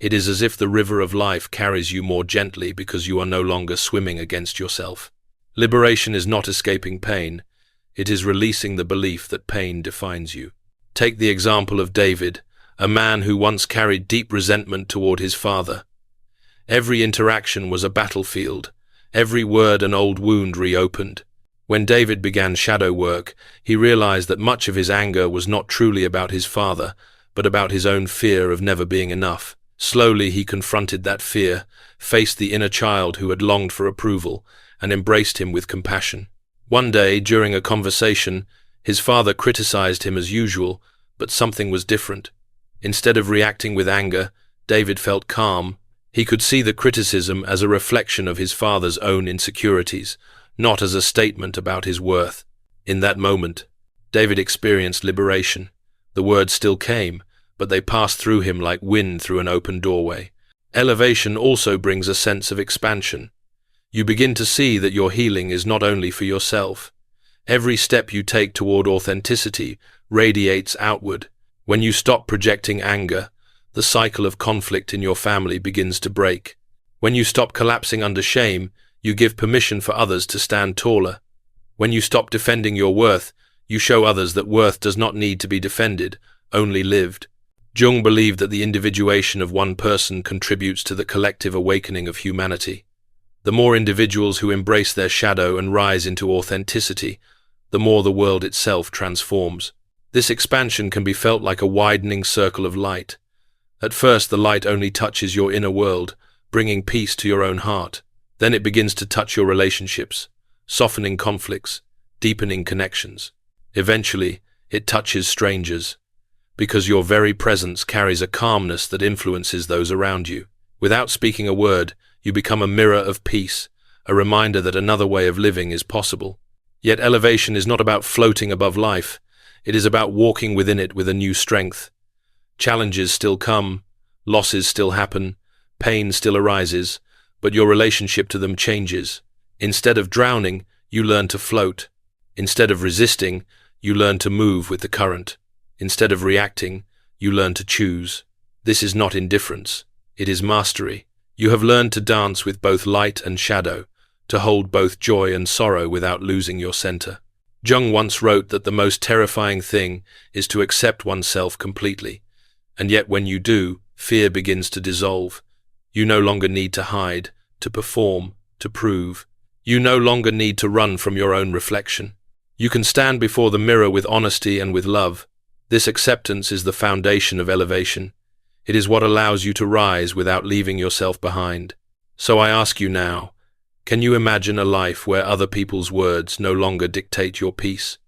It is as if the river of life carries you more gently because you are no longer swimming against yourself. Liberation is not escaping pain. It is releasing the belief that pain defines you. Take the example of David, a man who once carried deep resentment toward his father. Every interaction was a battlefield, every word an old wound reopened. When David began shadow work, he realized that much of his anger was not truly about his father, but about his own fear of never being enough. Slowly he confronted that fear, faced the inner child who had longed for approval, and embraced him with compassion. One day, during a conversation, his father criticized him as usual, but something was different. Instead of reacting with anger, David felt calm. He could see the criticism as a reflection of his father's own insecurities, not as a statement about his worth. In that moment, David experienced liberation. The words still came, but they passed through him like wind through an open doorway. Elevation also brings a sense of expansion. You begin to see that your healing is not only for yourself. Every step you take toward authenticity radiates outward. When you stop projecting anger, the cycle of conflict in your family begins to break. When you stop collapsing under shame, you give permission for others to stand taller. When you stop defending your worth, you show others that worth does not need to be defended, only lived. Jung believed that the individuation of one person contributes to the collective awakening of humanity. The more individuals who embrace their shadow and rise into authenticity, the more the world itself transforms. This expansion can be felt like a widening circle of light. At first, the light only touches your inner world, bringing peace to your own heart. Then it begins to touch your relationships, softening conflicts, deepening connections. Eventually, it touches strangers, because your very presence carries a calmness that influences those around you. Without speaking a word, you become a mirror of peace, a reminder that another way of living is possible. Yet elevation is not about floating above life. It is about walking within it with a new strength. Challenges still come, losses still happen, pain still arises, but your relationship to them changes. Instead of drowning, you learn to float. Instead of resisting, you learn to move with the current. Instead of reacting, you learn to choose. This is not indifference. It is mastery. You have learned to dance with both light and shadow, to hold both joy and sorrow without losing your center. Jung once wrote that the most terrifying thing is to accept oneself completely. And yet when you do, fear begins to dissolve. You no longer need to hide, to perform, to prove. You no longer need to run from your own reflection. You can stand before the mirror with honesty and with love. This acceptance is the foundation of elevation. It is what allows you to rise without leaving yourself behind. So I ask you now, can you imagine a life where other people's words no longer dictate your peace?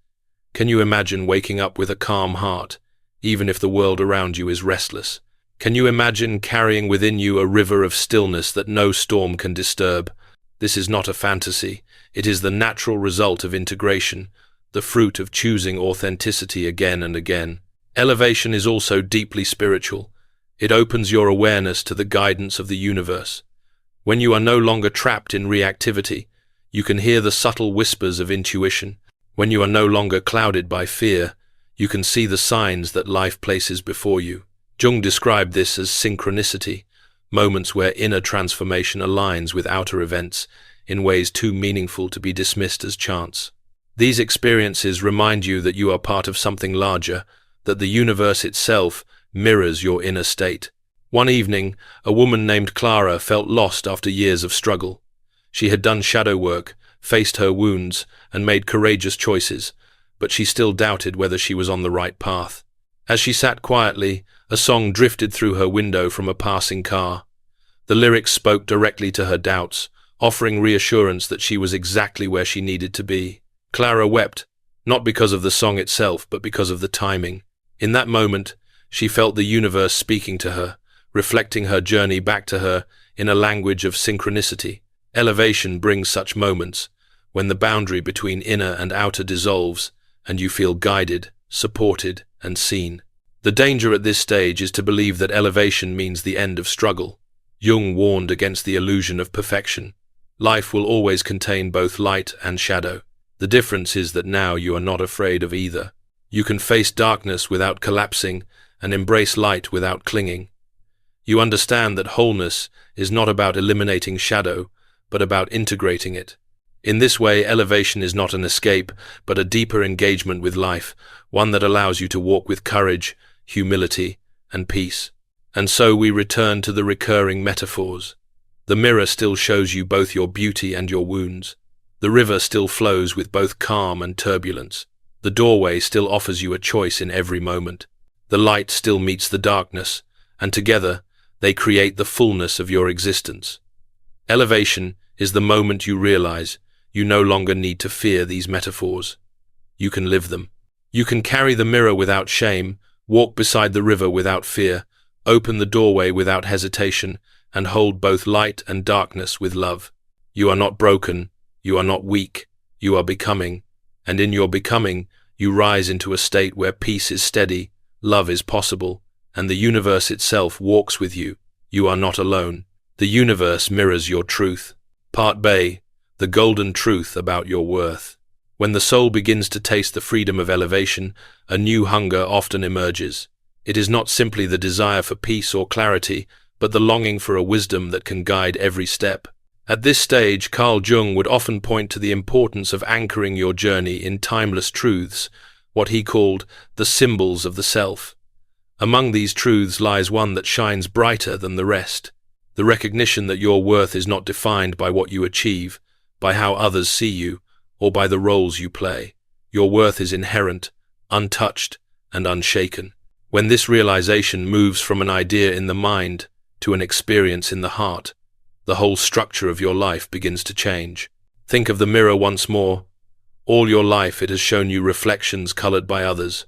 Can you imagine waking up with a calm heart, even if the world around you is restless? Can you imagine carrying within you a river of stillness that no storm can disturb? This is not a fantasy. It is the natural result of integration, the fruit of choosing authenticity again and again. Elevation is also deeply spiritual. It opens your awareness to the guidance of the universe. When you are no longer trapped in reactivity, you can hear the subtle whispers of intuition. When you are no longer clouded by fear, you can see the signs that life places before you. Jung described this as synchronicity, moments where inner transformation aligns with outer events in ways too meaningful to be dismissed as chance. These experiences remind you that you are part of something larger, that the universe itself mirrors your inner state. One evening, a woman named Clara felt lost after years of struggle. She had done shadow work, faced her wounds, and made courageous choices, but she still doubted whether she was on the right path. As she sat quietly, a song drifted through her window from a passing car. The lyrics spoke directly to her doubts, offering reassurance that she was exactly where she needed to be. Clara wept, not because of the song itself, but because of the timing. In that moment, she felt the universe speaking to her, reflecting her journey back to her in a language of synchronicity. Elevation brings such moments, when the boundary between inner and outer dissolves, and you feel guided, supported, and seen. The danger at this stage is to believe that elevation means the end of struggle. Jung warned against the illusion of perfection. Life will always contain both light and shadow. The difference is that now you are not afraid of either. You can face darkness without collapsing and embrace light without clinging. You understand that wholeness is not about eliminating shadow, but about integrating it. In this way, elevation is not an escape, but a deeper engagement with life, one that allows you to walk with courage, humility, and peace. And so we return to the recurring metaphors. The mirror still shows you both your beauty and your wounds. The river still flows with both calm and turbulence. The doorway still offers you a choice in every moment. The light still meets the darkness, and together they create the fullness of your existence. Elevation is the moment you realize you no longer need to fear these metaphors. You can live them. You can carry the mirror without shame, walk beside the river without fear, open the doorway without hesitation, and hold both light and darkness with love. You are not broken, you are not weak, you are becoming, and in your becoming, you rise into a state where peace is steady, love is possible, and the universe itself walks with you. You are not alone. The universe mirrors your truth. Part B, the golden truth about your worth. When the soul begins to taste the freedom of elevation, a new hunger often emerges. It is not simply the desire for peace or clarity, but the longing for a wisdom that can guide every step. At this stage, Carl Jung would often point to the importance of anchoring your journey in timeless truths, what he called the symbols of the self. Among these truths lies one that shines brighter than the rest, the recognition that your worth is not defined by what you achieve, by how others see you, or by the roles you play. Your worth is inherent, untouched, and unshaken. When this realization moves from an idea in the mind to an experience in the heart, the whole structure of your life begins to change. Think of the mirror once more. All your life it has shown you reflections colored by others.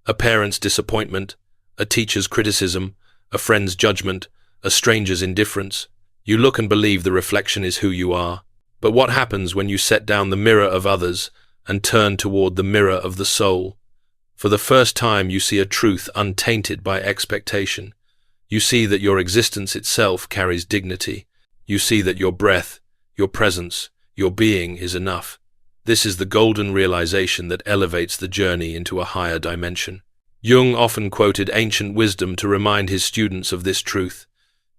A parent's disappointment, a teacher's criticism, a friend's judgment, a stranger's indifference. You look and believe the reflection is who you are. But what happens when you set down the mirror of others and turn toward the mirror of the soul? For the first time you see a truth untainted by expectation. You see that your existence itself carries dignity. You see that your breath, your presence, your being is enough. This is the golden realization that elevates the journey into a higher dimension. Jung often quoted ancient wisdom to remind his students of this truth.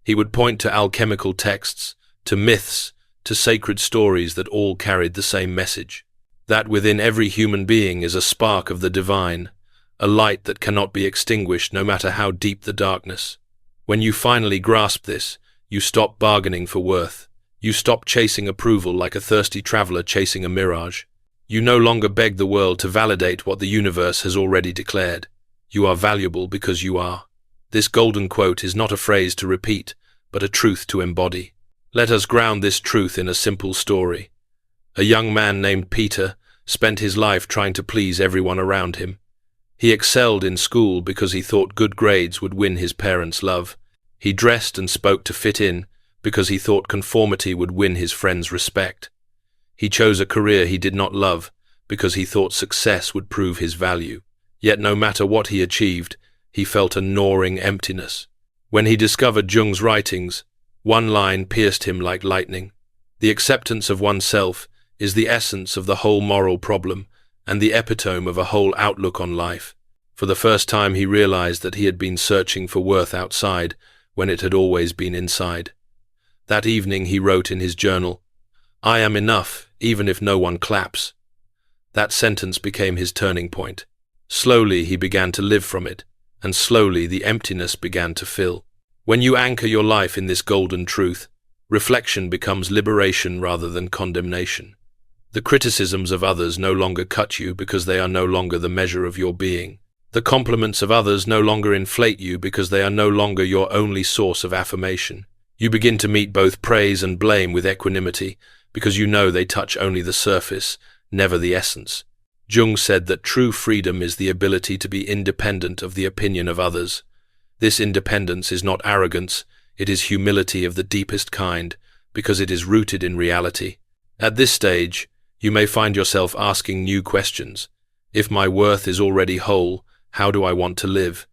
He would point to alchemical texts, to myths, to sacred stories that all carried the same message. That within every human being is a spark of the divine, a light that cannot be extinguished no matter how deep the darkness. When you finally grasp this, you stop bargaining for worth. You stop chasing approval like a thirsty traveler chasing a mirage. You no longer beg the world to validate what the universe has already declared. You are valuable because you are. This golden quote is not a phrase to repeat, but a truth to embody. Let us ground this truth in a simple story. A young man named Peter spent his life trying to please everyone around him. He excelled in school because he thought good grades would win his parents' love. He dressed and spoke to fit in because he thought conformity would win his friends' respect. He chose a career he did not love because he thought success would prove his value. Yet no matter what he achieved, he felt a gnawing emptiness. When he discovered Jung's writings, one line pierced him like lightning. The acceptance of oneself is the essence of the whole moral problem and the epitome of a whole outlook on life. For the first time he realized that he had been searching for worth outside when it had always been inside. That evening he wrote in his journal, "I am enough, even if no one claps." That sentence became his turning point. Slowly he began to live from it, and slowly the emptiness began to fill. When you anchor your life in this golden truth, reflection becomes liberation rather than condemnation. The criticisms of others no longer cut you because they are no longer the measure of your being. The compliments of others no longer inflate you because they are no longer your only source of affirmation. You begin to meet both praise and blame with equanimity because you know they touch only the surface, never the essence. Jung said that true freedom is the ability to be independent of the opinion of others. This independence is not arrogance, it is humility of the deepest kind, because it is rooted in reality. At this stage, you may find yourself asking new questions. If my worth is already whole, how do I want to live?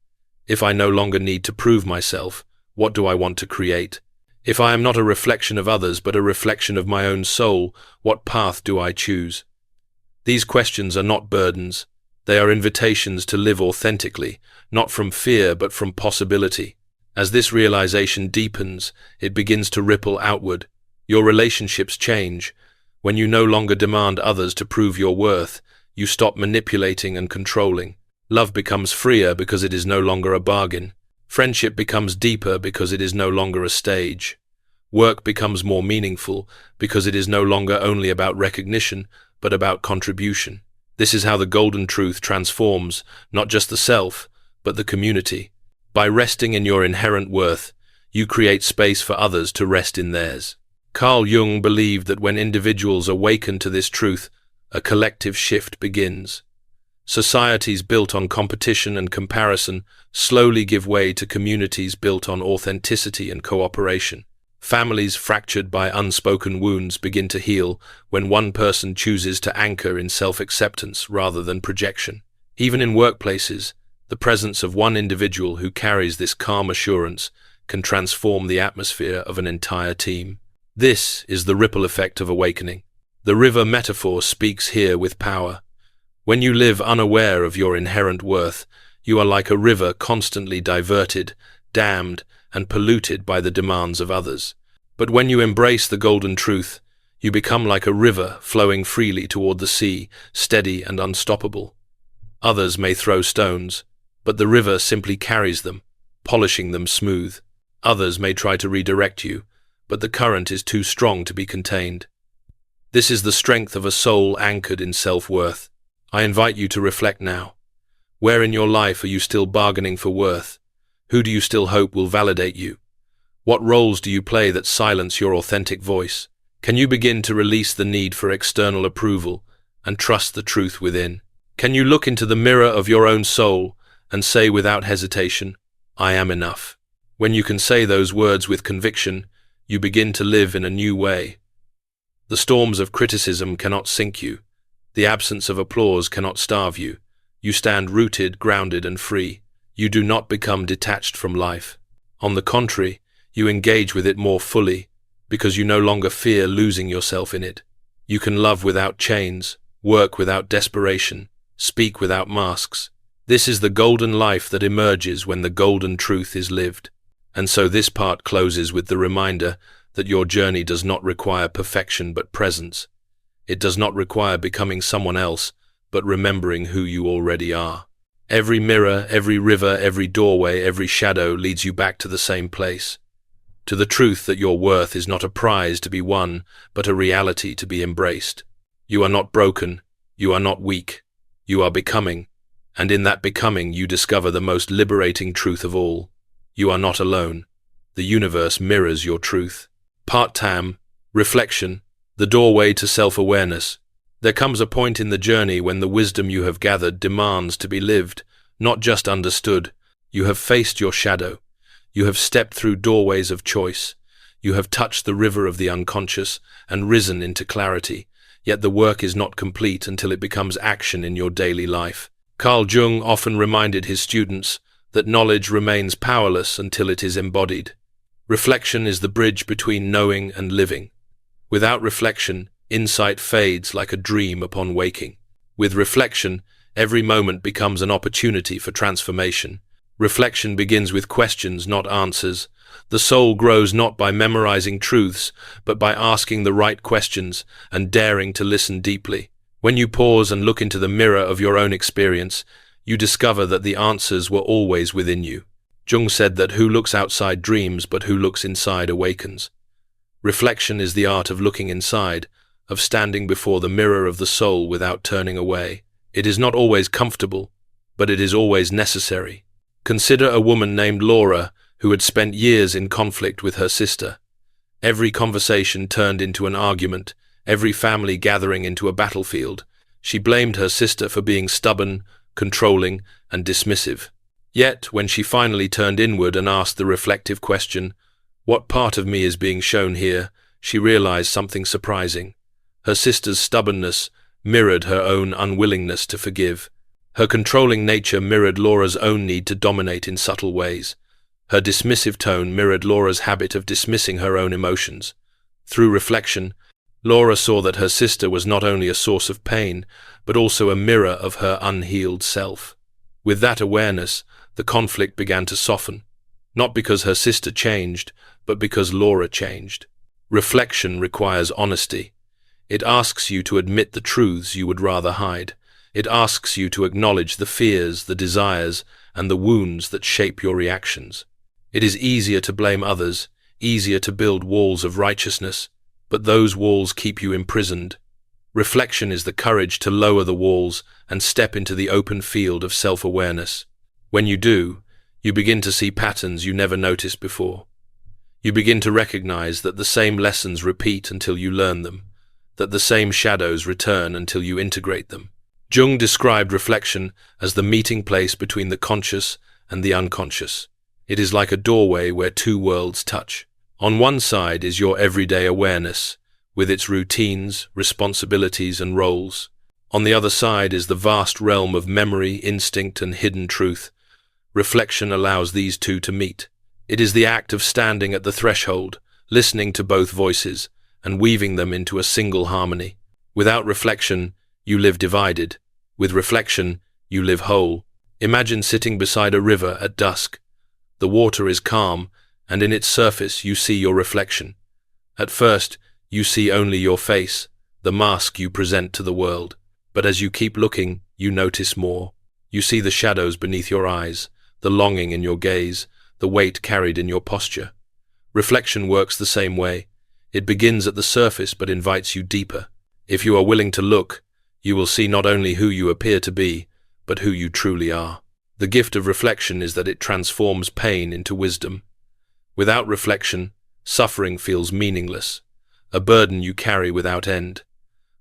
If I no longer need to prove myself, what do I want to create? If I am not a reflection of others but a reflection of my own soul, what path do I choose? These questions are not burdens. They are invitations to live authentically, not from fear but from possibility. As this realization deepens, it begins to ripple outward. Your relationships change. When you no longer demand others to prove your worth, you stop manipulating and controlling. Love becomes freer because it is no longer a bargain. Friendship becomes deeper because it is no longer a stage. Work becomes more meaningful because it is no longer only about recognition, but about contribution. This is how the golden truth transforms not just the self, but the community. By resting in your inherent worth, you create space for others to rest in theirs. Carl Jung believed that when individuals awaken to this truth, a collective shift begins. Societies built on competition and comparison slowly give way to communities built on authenticity and cooperation. Families fractured by unspoken wounds begin to heal when one person chooses to anchor in self-acceptance rather than projection. Even in workplaces, the presence of one individual who carries this calm assurance can transform the atmosphere of an entire team. This is the ripple effect of awakening. The river metaphor speaks here with power. When you live unaware of your inherent worth, you are like a river constantly diverted, dammed, and polluted by the demands of others. But when you embrace the golden truth, you become like a river flowing freely toward the sea, steady and unstoppable. Others may throw stones, but the river simply carries them, polishing them smooth. Others may try to redirect you, but the current is too strong to be contained. This is the strength of a soul anchored in self-worth. I invite you to reflect now. Where in your life are you still bargaining for worth? Who do you still hope will validate you? What roles do you play that silence your authentic voice? Can you begin to release the need for external approval and trust the truth within? Can you look into the mirror of your own soul and say without hesitation, I am enough? When you can say those words with conviction, you begin to live in a new way. The storms of criticism cannot sink you. The absence of applause cannot starve you. You stand rooted, grounded, and free. You do not become detached from life. On the contrary, you engage with it more fully, because you no longer fear losing yourself in it. You can love without chains, work without desperation, speak without masks. This is the golden life that emerges when the golden truth is lived. And so this part closes with the reminder that your journey does not require perfection but presence. It does not require becoming someone else, but remembering who you already are. Every mirror, every river, every doorway, every shadow leads you back to the same place. To the truth that your worth is not a prize to be won, but a reality to be embraced. You are not broken. You are not weak. You are becoming. And in that becoming, you discover the most liberating truth of all. You are not alone. The universe mirrors your truth. Part Tam, reflection, the doorway to self-awareness. There comes a point in the journey when the wisdom you have gathered demands to be lived, not just understood. You have faced your shadow. You have stepped through doorways of choice. You have touched the river of the unconscious and risen into clarity. Yet the work is not complete until it becomes action in your daily life. Carl Jung often reminded his students that knowledge remains powerless until it is embodied. Reflection is the bridge between knowing and living. Without reflection, insight fades like a dream upon waking. With reflection, every moment becomes an opportunity for transformation. Reflection begins with questions, not answers. The soul grows not by memorizing truths, but by asking the right questions and daring to listen deeply. When you pause and look into the mirror of your own experience, you discover that the answers were always within you. Jung said that who looks outside dreams, but who looks inside awakens. Reflection is the art of looking inside, of standing before the mirror of the soul without turning away. It is not always comfortable, but it is always necessary. Consider a woman named Laura who had spent years in conflict with her sister. Every conversation turned into an argument, every family gathering into a battlefield. She blamed her sister for being stubborn, controlling, and dismissive. Yet, when she finally turned inward and asked the reflective question, "What part of me is being shown here?" she realized something surprising. Her sister's stubbornness mirrored her own unwillingness to forgive. Her controlling nature mirrored Laura's own need to dominate in subtle ways. Her dismissive tone mirrored Laura's habit of dismissing her own emotions. Through reflection, Laura saw that her sister was not only a source of pain, but also a mirror of her unhealed self. With that awareness, the conflict began to soften, not because her sister changed, but because Laura changed. Reflection requires honesty. It asks you to admit the truths you would rather hide. It asks you to acknowledge the fears, the desires, and the wounds that shape your reactions. It is easier to blame others, easier to build walls of righteousness, but those walls keep you imprisoned. Reflection is the courage to lower the walls and step into the open field of self-awareness. When you do, you begin to see patterns you never noticed before. You begin to recognize that the same lessons repeat until you learn them, that the same shadows return until you integrate them. Jung described reflection as the meeting place between the conscious and the unconscious. It is like a doorway where two worlds touch. On one side is your everyday awareness, with its routines, responsibilities, and roles. On the other side is the vast realm of memory, instinct, and hidden truth. Reflection allows these two to meet. It is the act of standing at the threshold, listening to both voices, and weaving them into a single harmony. Without reflection, you live divided. With reflection, you live whole. Imagine sitting beside a river at dusk. The water is calm, and in its surface you see your reflection. At first, you see only your face, the mask you present to the world. But as you keep looking, you notice more. You see the shadows beneath your eyes, the longing in your gaze, the weight carried in your posture. Reflection works the same way. It begins at the surface but invites you deeper. If you are willing to look, you will see not only who you appear to be, but who you truly are. The gift of reflection is that it transforms pain into wisdom. Without reflection, suffering feels meaningless, a burden you carry without end.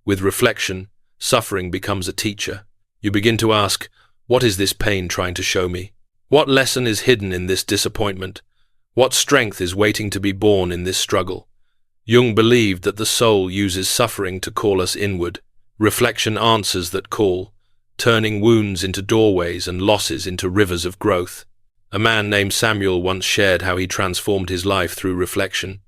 With reflection, suffering becomes a teacher. You begin to ask, what is this pain trying to show me? What lesson is hidden in this disappointment? What strength is waiting to be born in this struggle? Jung believed that the soul uses suffering to call us inward. Reflection answers that call, turning wounds into doorways and losses into rivers of growth. A man named Samuel once shared how he transformed his life through reflection.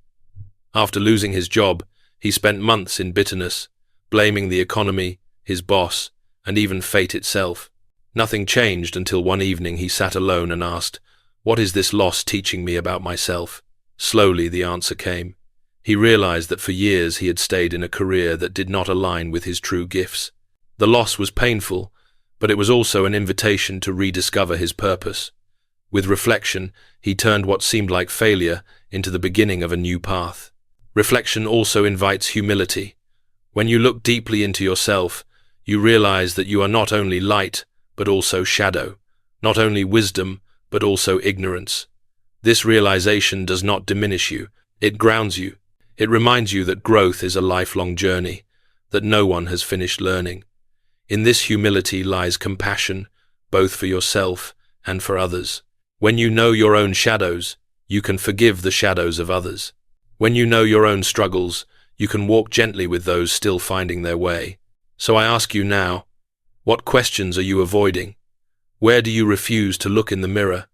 After losing his job, he spent months in bitterness, blaming the economy, his boss, and even fate itself. Nothing changed until one evening he sat alone and asked, "What is this loss teaching me about myself?" Slowly the answer came. He realized that for years he had stayed in a career that did not align with his true gifts. The loss was painful, but it was also an invitation to rediscover his purpose. With reflection, he turned what seemed like failure into the beginning of a new path. Reflection also invites humility. When you look deeply into yourself, you realize that you are not only light, but also shadow, not only wisdom, but also ignorance. This realization does not diminish you, it grounds you. It reminds you that growth is a lifelong journey, that no one has finished learning. In this humility lies compassion, both for yourself and for others. When you know your own shadows, you can forgive the shadows of others. When you know your own struggles, you can walk gently with those still finding their way. So I ask you now, what questions are you avoiding? Where do you refuse to look in the mirror?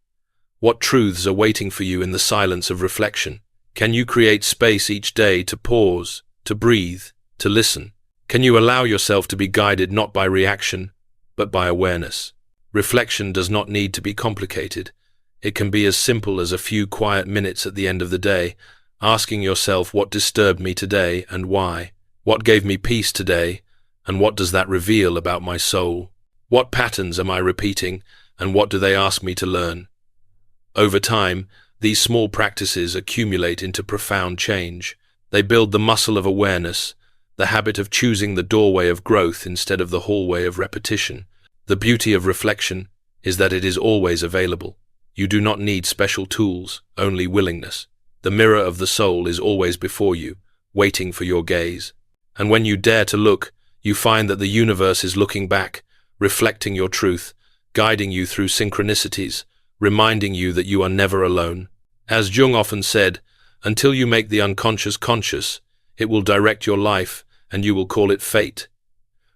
What truths are waiting for you in the silence of reflection? Can you create space each day to pause, to breathe, to listen? Can you allow yourself to be guided not by reaction, but by awareness? Reflection does not need to be complicated. It can be as simple as a few quiet minutes at the end of the day, asking yourself what disturbed me today and why. What gave me peace today, and what does that reveal about my soul? What patterns am I repeating, and what do they ask me to learn? Over time, these small practices accumulate into profound change. They build the muscle of awareness, the habit of choosing the doorway of growth instead of the hallway of repetition. The beauty of reflection is that it is always available. You do not need special tools, only willingness. The mirror of the soul is always before you, waiting for your gaze. And when you dare to look, you find that the universe is looking back, reflecting your truth, guiding you through synchronicities, reminding you that you are never alone. As Jung often said, until you make the unconscious conscious, it will direct your life, and you will call it fate.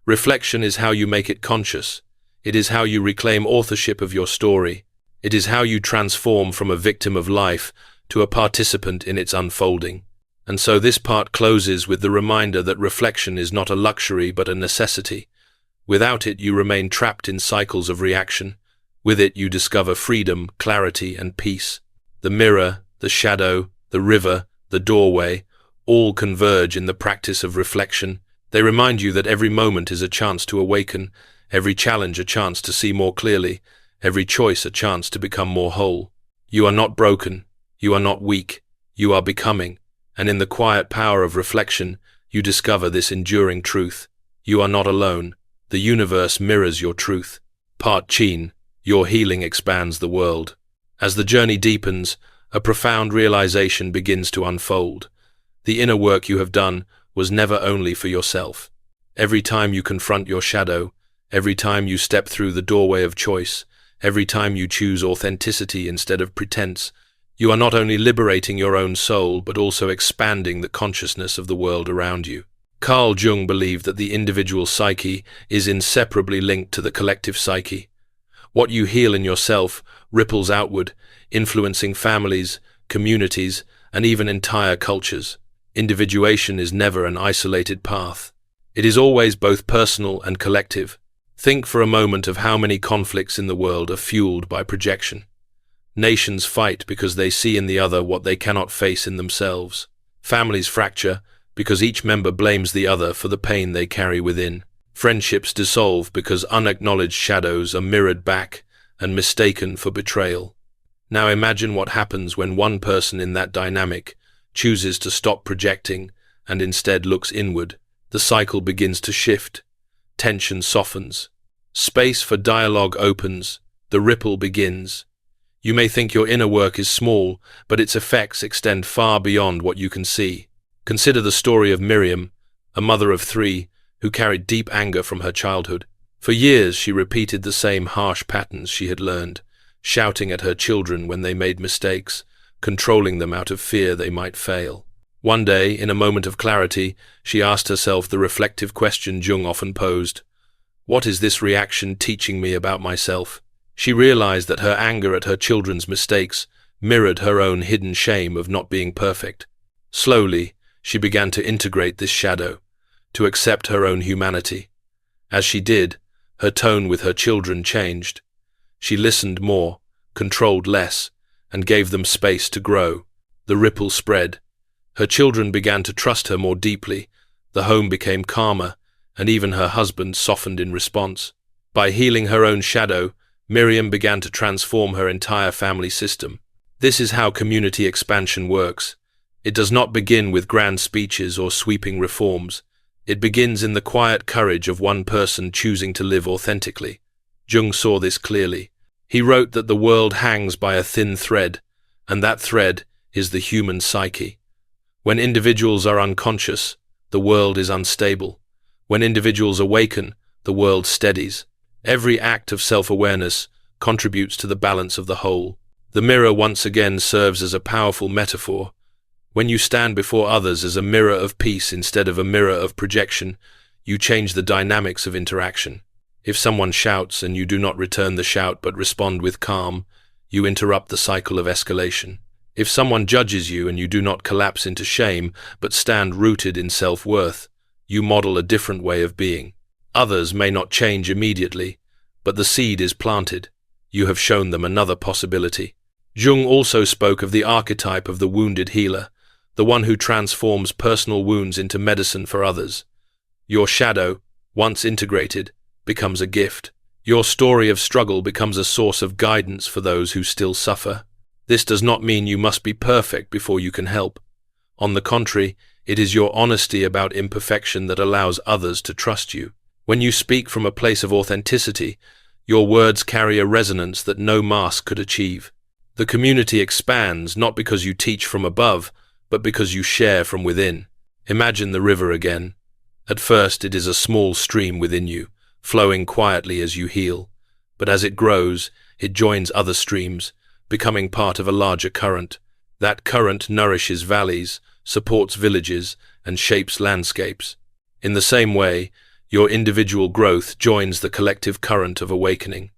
Reflection is how you make it conscious. It is how you reclaim authorship of your story. It is how you transform from a victim of life to a participant in its unfolding. And so this part closes with the reminder that reflection is not a luxury but a necessity. Without it, you remain trapped in cycles of reaction. With it, you discover freedom, clarity, and peace. The mirror, the shadow, the river, the doorway, all converge in the practice of reflection, They remind you that every moment is a chance to awaken, every challenge a chance to see more clearly, every choice a chance to become more whole. You are not broken, you are not weak, you are becoming, and in the quiet power of reflection, you discover this enduring truth. You are not alone. The universe mirrors your truth. Part Chin, your healing expands the world. As the journey deepens, a profound realization begins to unfold. The inner work you have done was never only for yourself. Every time you confront your shadow, every time you step through the doorway of choice, every time you choose authenticity instead of pretense, you are not only liberating your own soul but also expanding the consciousness of the world around you. Carl Jung believed that the individual psyche is inseparably linked to the collective psyche. What you heal in yourself ripples outward, influencing families, communities, and even entire cultures. Individuation is never an isolated path. It is always both personal and collective. Think for a moment of how many conflicts in the world are fueled by projection. Nations fight because they see in the other what they cannot face in themselves. Families fracture because each member blames the other for the pain they carry within. Friendships dissolve because unacknowledged shadows are mirrored back and mistaken for betrayal. Now imagine what happens when one person in that dynamic chooses to stop projecting and instead looks inward. The cycle begins to shift. Tension softens. Space for dialogue opens. The ripple begins. You may think your inner work is small, but its effects extend far beyond what you can see. Consider the story of Miriam, a mother of 3, who carried deep anger from her childhood. For years she repeated the same harsh patterns she had learned, shouting at her children when they made mistakes, controlling them out of fear they might fail. One day, in a moment of clarity, she asked herself the reflective question Jung often posed: what is this reaction teaching me about myself? She realized that her anger at her children's mistakes mirrored her own hidden shame of not being perfect. Slowly, she began to integrate this shadow, to accept her own humanity. As she did, her tone with her children changed. She listened more, controlled less, and gave them space to grow. The ripple spread. Her children began to trust her more deeply, the home became calmer, and even her husband softened in response. By healing her own shadow, Miriam began to transform her entire family system. This is how community expansion works. It does not begin with grand speeches or sweeping reforms. It begins in the quiet courage of one person choosing to live authentically. Jung saw this clearly. He wrote that the world hangs by a thin thread, and that thread is the human psyche. When individuals are unconscious, the world is unstable. When individuals awaken, the world steadies. Every act of self-awareness contributes to the balance of the whole. The mirror once again serves as a powerful metaphor. When you stand before others as a mirror of peace instead of a mirror of projection, you change the dynamics of interaction. If someone shouts and you do not return the shout but respond with calm, you interrupt the cycle of escalation. If someone judges you and you do not collapse into shame but stand rooted in self-worth, you model a different way of being. Others may not change immediately, but the seed is planted. You have shown them another possibility. Jung also spoke of the archetype of the wounded healer, the one who transforms personal wounds into medicine for others. Your shadow, once integrated, becomes a gift. Your story of struggle becomes a source of guidance for those who still suffer. This does not mean you must be perfect before you can help. On the contrary, it is your honesty about imperfection that allows others to trust you. When you speak from a place of authenticity, your words carry a resonance that no mask could achieve. The community expands not because you teach from above, but because you share from within. Imagine the river again. At first it is a small stream within you, flowing quietly as you heal. But as it grows, it joins other streams, becoming part of a larger current. That current nourishes valleys, supports villages, and shapes landscapes. In the same way, your individual growth joins the collective current of awakening.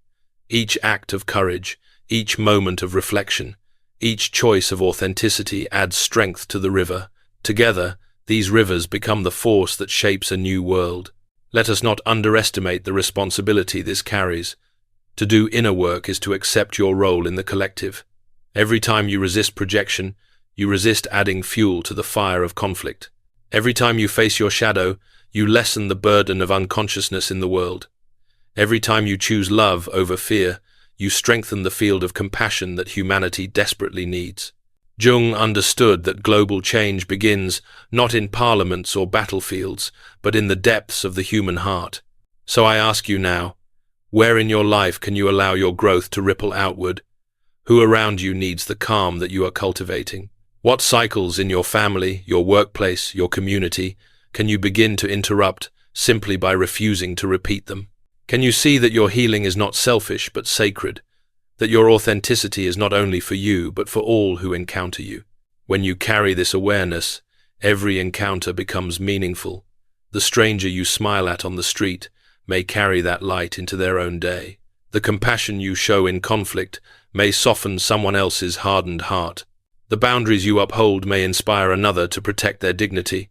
Each act of courage, each moment of reflection, each choice of authenticity adds strength to the river. Together, these rivers become the force that shapes a new world. Let us not underestimate the responsibility this carries. To do inner work is to accept your role in the collective. Every time you resist projection, you resist adding fuel to the fire of conflict. Every time you face your shadow, you lessen the burden of unconsciousness in the world. Every time you choose love over fear, you strengthen the field of compassion that humanity desperately needs. Jung understood that global change begins not in parliaments or battlefields, but in the depths of the human heart. So I ask you now, where in your life can you allow your growth to ripple outward? Who around you needs the calm that you are cultivating? What cycles in your family, your workplace, your community can you begin to interrupt simply by refusing to repeat them? Can you see that your healing is not selfish but sacred? That your authenticity is not only for you but for all who encounter you? When you carry this awareness, every encounter becomes meaningful. The stranger you smile at on the street may carry that light into their own day. The compassion you show in conflict may soften someone else's hardened heart. The boundaries you uphold may inspire another to protect their dignity.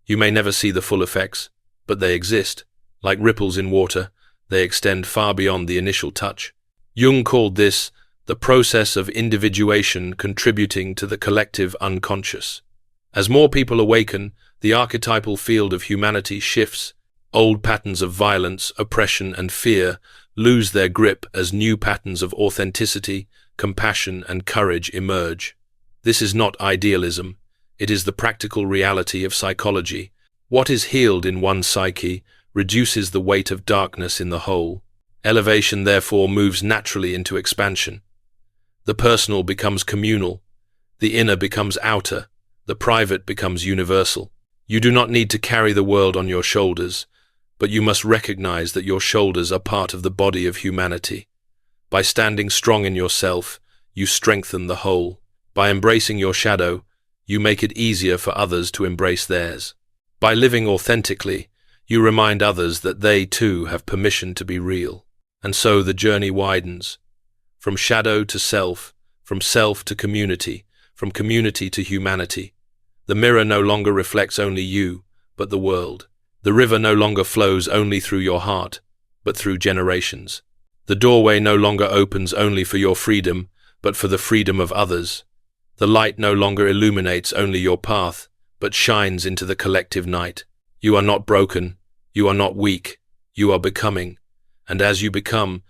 You may never see the full effects, but they exist. Like ripples in water, they extend far beyond the initial touch. Jung called this the process of individuation contributing to the collective unconscious. As more people awaken, the archetypal field of humanity shifts. Old patterns of violence, oppression, and fear lose their grip as new patterns of authenticity, compassion, and courage emerge. This is not idealism. It is the practical reality of psychology. What is healed in one psyche reduces the weight of darkness in the whole. Elevation, therefore, moves naturally into expansion. The personal becomes communal. The inner becomes outer. The private becomes universal. You do not need to carry the world on your shoulders, but you must recognize that your shoulders are part of the body of humanity. By standing strong in yourself, you strengthen the whole. By embracing your shadow, you make it easier for others to embrace theirs. By living authentically, you remind others that they too have permission to be real. And so the journey widens. From shadow to self, from self to community, from community to humanity. The mirror no longer reflects only you, but the world. The river no longer flows only through your heart, but through generations. The doorway no longer opens only for your freedom, but for the freedom of others. The light no longer illuminates only your path, but shines into the collective night. You are not broken. You are not weak. You are becoming. And as you become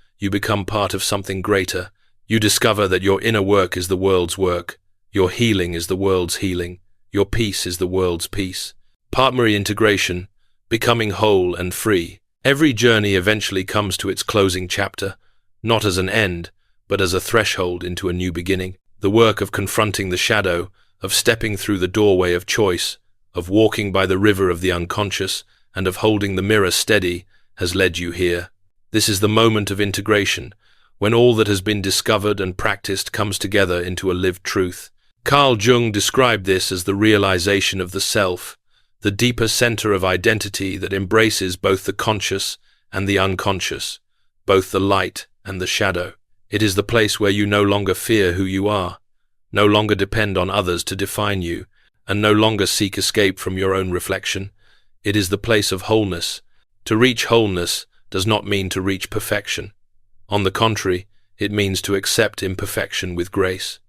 part of something greater. You discover that your inner work is the world's work. Your healing is the world's healing. Your peace is the world's peace. Partner integration, becoming whole and free. Every journey eventually comes to its closing chapter, not as an end, but as a threshold into a new beginning. The work of confronting the shadow, of stepping through the doorway of choice, of walking by the river of the unconscious, and of holding the mirror steady, has led you here. This is the moment of integration, when all that has been discovered and practiced comes together into a lived truth. Carl Jung described this as the realization of the self, the deeper center of identity that embraces both the conscious and the unconscious, both the light and the shadow. It is the place where you no longer fear who you are, no longer depend on others to define you, and no longer seek escape from your own reflection. It is the place of wholeness. To reach wholeness does not mean to reach perfection. On the contrary, it means to accept imperfection with grace.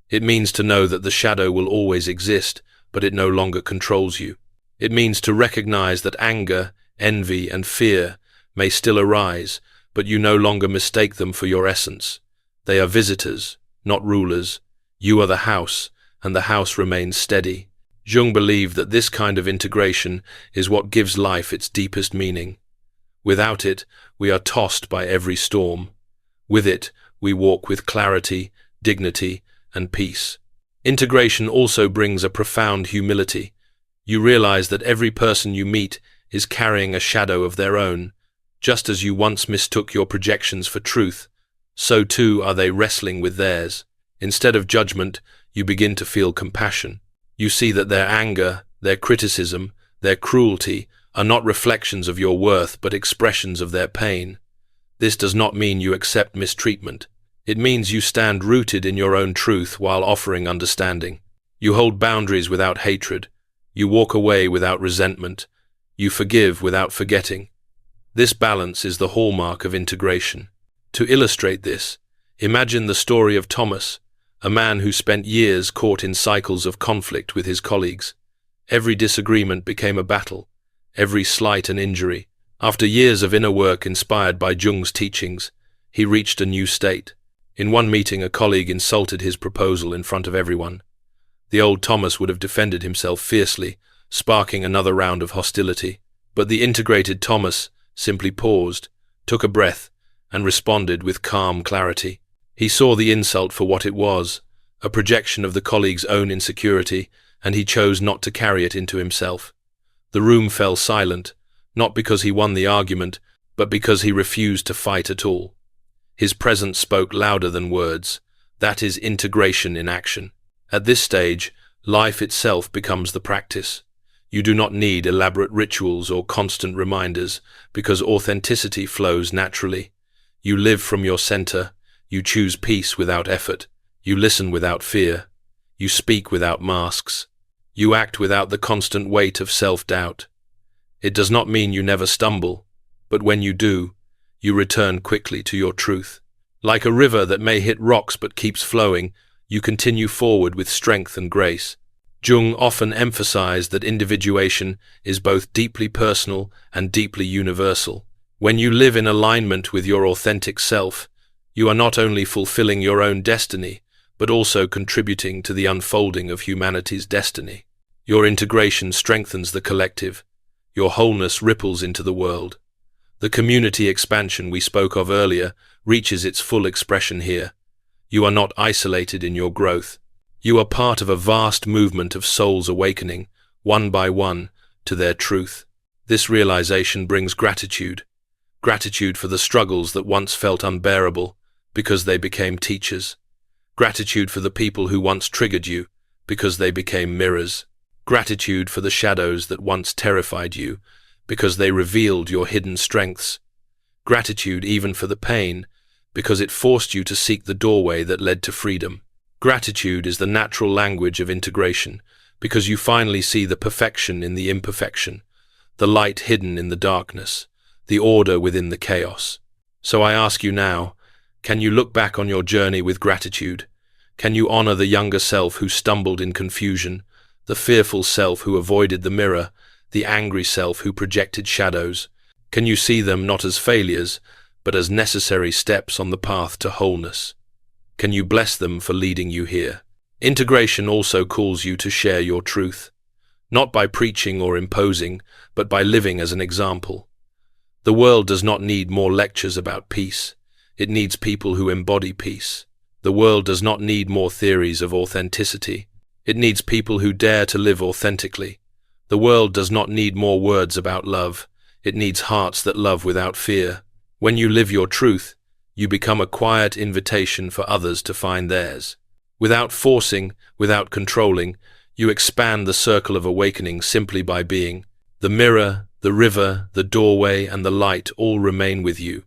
It means to know that the shadow will always exist, but it no longer controls you. It means to recognize that anger, envy, and fear may still arise, but you no longer mistake them for your essence. They are visitors, not rulers. You are the house, and the house remains steady. Jung believed that this kind of integration is what gives life its deepest meaning. Without it, we are tossed by every storm. With it, we walk with clarity, dignity, and peace. Integration also brings a profound humility. You realize that every person you meet is carrying a shadow of their own. Just as you once mistook your projections for truth, so too are they wrestling with theirs. Instead of judgment, you begin to feel compassion. You see that their anger, their criticism, their cruelty are not reflections of your worth but expressions of their pain. This does not mean you accept mistreatment. It means you stand rooted in your own truth while offering understanding. You hold boundaries without hatred. You walk away without resentment. You forgive without forgetting. This balance is the hallmark of integration. To illustrate this, imagine the story of Thomas, a man who spent years caught in cycles of conflict with his colleagues. Every disagreement became a battle. every slight an injury. After years of inner work inspired by Jung's teachings, he reached a new state. In one meeting, a colleague insulted his proposal in front of everyone. The old Thomas would have defended himself fiercely, sparking another round of hostility. But the integrated Thomas simply paused, took a breath, and responded with calm clarity. He saw the insult for what it was, a projection of the colleague's own insecurity, and he chose not to carry it into himself. The room fell silent, not because he won the argument, but because he refused to fight at all. His presence spoke louder than words. That is integration in action. At this stage, life itself becomes the practice. You do not need elaborate rituals or constant reminders, because authenticity flows naturally. You live from your center. You choose peace without effort. You listen without fear. You speak without masks. You act without the constant weight of self-doubt. It does not mean you never stumble, but when you do, you return quickly to your truth. Like a river that may hit rocks but keeps flowing, you continue forward with strength and grace. Jung often emphasized that individuation is both deeply personal and deeply universal. When you live in alignment with your authentic self, you are not only fulfilling your own destiny, but also contributing to the unfolding of humanity's destiny. Your integration strengthens the collective. Your wholeness ripples into the world. The community expansion we spoke of earlier reaches its full expression here. You are not isolated in your growth. You are part of a vast movement of souls awakening, one by one, to their truth. This realization brings gratitude. Gratitude for the struggles that once felt unbearable, because they became teachers. Gratitude for the people who once triggered you, because they became mirrors. Gratitude for the shadows that once terrified you, because they revealed your hidden strengths. Gratitude even for the pain, because it forced you to seek the doorway that led to freedom. Gratitude is the natural language of integration, because you finally see the perfection in the imperfection, the light hidden in the darkness, the order within the chaos. So I ask you now, can you look back on your journey with gratitude? Can you honor the younger self who stumbled in confusion, the fearful self who avoided the mirror, the angry self who projected shadows? Can you see them not as failures, but as necessary steps on the path to wholeness? Can you bless them for leading you here? Integration also calls you to share your truth, not by preaching or imposing, but by living as an example. The world does not need more lectures about peace. It needs people who embody peace. The world does not need more theories of authenticity. It needs people who dare to live authentically. The world does not need more words about love. It needs hearts that love without fear. When you live your truth, you become a quiet invitation for others to find theirs. Without forcing, without controlling, you expand the circle of awakening simply by being. The mirror, the river, the doorway, and the light all remain with you.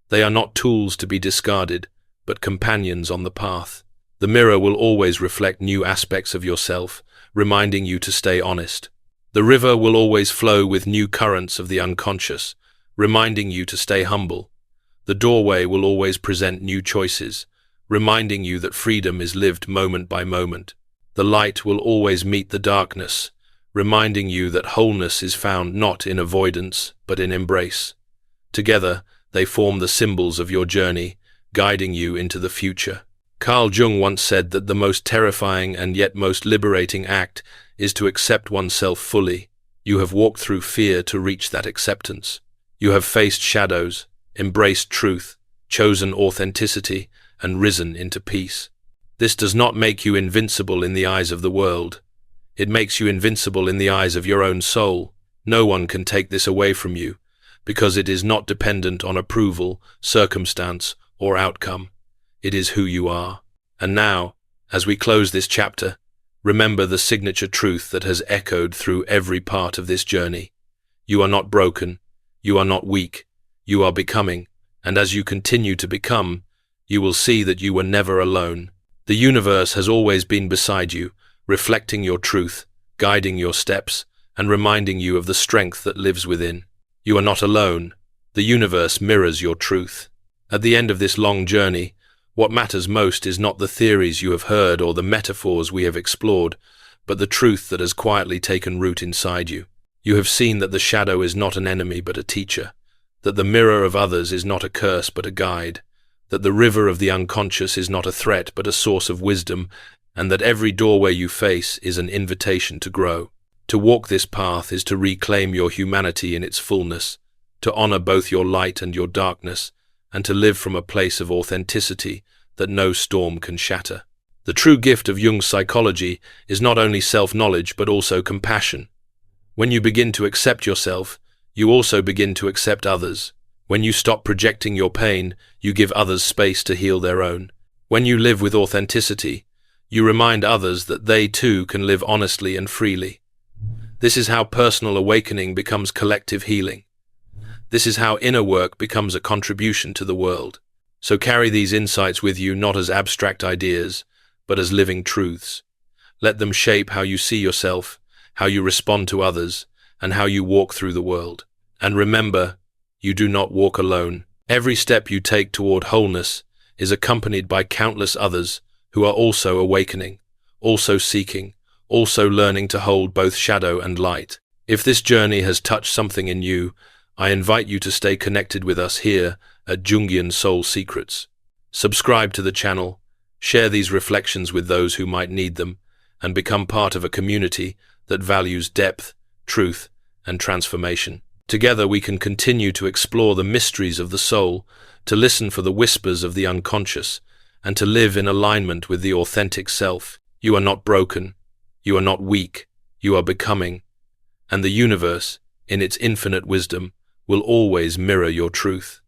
They are not tools to be discarded, but companions on the path. The mirror will always reflect new aspects of yourself, reminding you to stay honest. The river will always flow with new currents of the unconscious, reminding you to stay humble. The doorway will always present new choices, reminding you that freedom is lived moment by moment. The light will always meet the darkness, reminding you that wholeness is found not in avoidance, but in embrace. Together, they form the symbols of your journey, guiding you into the future. Carl Jung once said that the most terrifying and yet most liberating act is to accept oneself fully. You have walked through fear to reach that acceptance. You have faced shadows, embraced truth, chosen authenticity, and risen into peace. This does not make you invincible in the eyes of the world. It makes you invincible in the eyes of your own soul. No one can take this away from you, because it is not dependent on approval, circumstance, or outcome. It is who you are. And now, as we close this chapter, remember the signature truth that has echoed through every part of this journey. You are not broken. You are not weak. You are becoming. And as you continue to become, you will see that you were never alone. The universe has always been beside you, reflecting your truth, guiding your steps, and reminding you of the strength that lives within. You are not alone. The universe mirrors your truth. At the end of this long journey, what matters most is not the theories you have heard or the metaphors we have explored, but the truth that has quietly taken root inside you. You have seen that the shadow is not an enemy but a teacher, that the mirror of others is not a curse but a guide, that the river of the unconscious is not a threat but a source of wisdom, and that every doorway you face is an invitation to grow. To walk this path is to reclaim your humanity in its fullness, to honor both your light and your darkness, and to live from a place of authenticity that no storm can shatter. The true gift of Jung's psychology is not only self-knowledge but also compassion. When you begin to accept yourself, you also begin to accept others. When you stop projecting your pain, you give others space to heal their own. When you live with authenticity, you remind others that they too can live honestly and freely. This is how personal awakening becomes collective healing. This is how inner work becomes a contribution to the world. So carry these insights with you not as abstract ideas, but as living truths. Let them shape how you see yourself, how you respond to others, and how you walk through the world. And remember, you do not walk alone. Every step you take toward wholeness is accompanied by countless others who are also awakening, also seeking, also learning to hold both shadow and light. If this journey has touched something in you, I invite you to stay connected with us here at Jungian Soul Secrets. Subscribe to the channel, share these reflections with those who might need them, and become part of a community that values depth, truth, and transformation. Together we can continue to explore the mysteries of the soul, to listen for the whispers of the unconscious, and to live in alignment with the authentic self. You are not broken, you are not weak, you are becoming, and the universe, in its infinite wisdom, will always mirror your truth.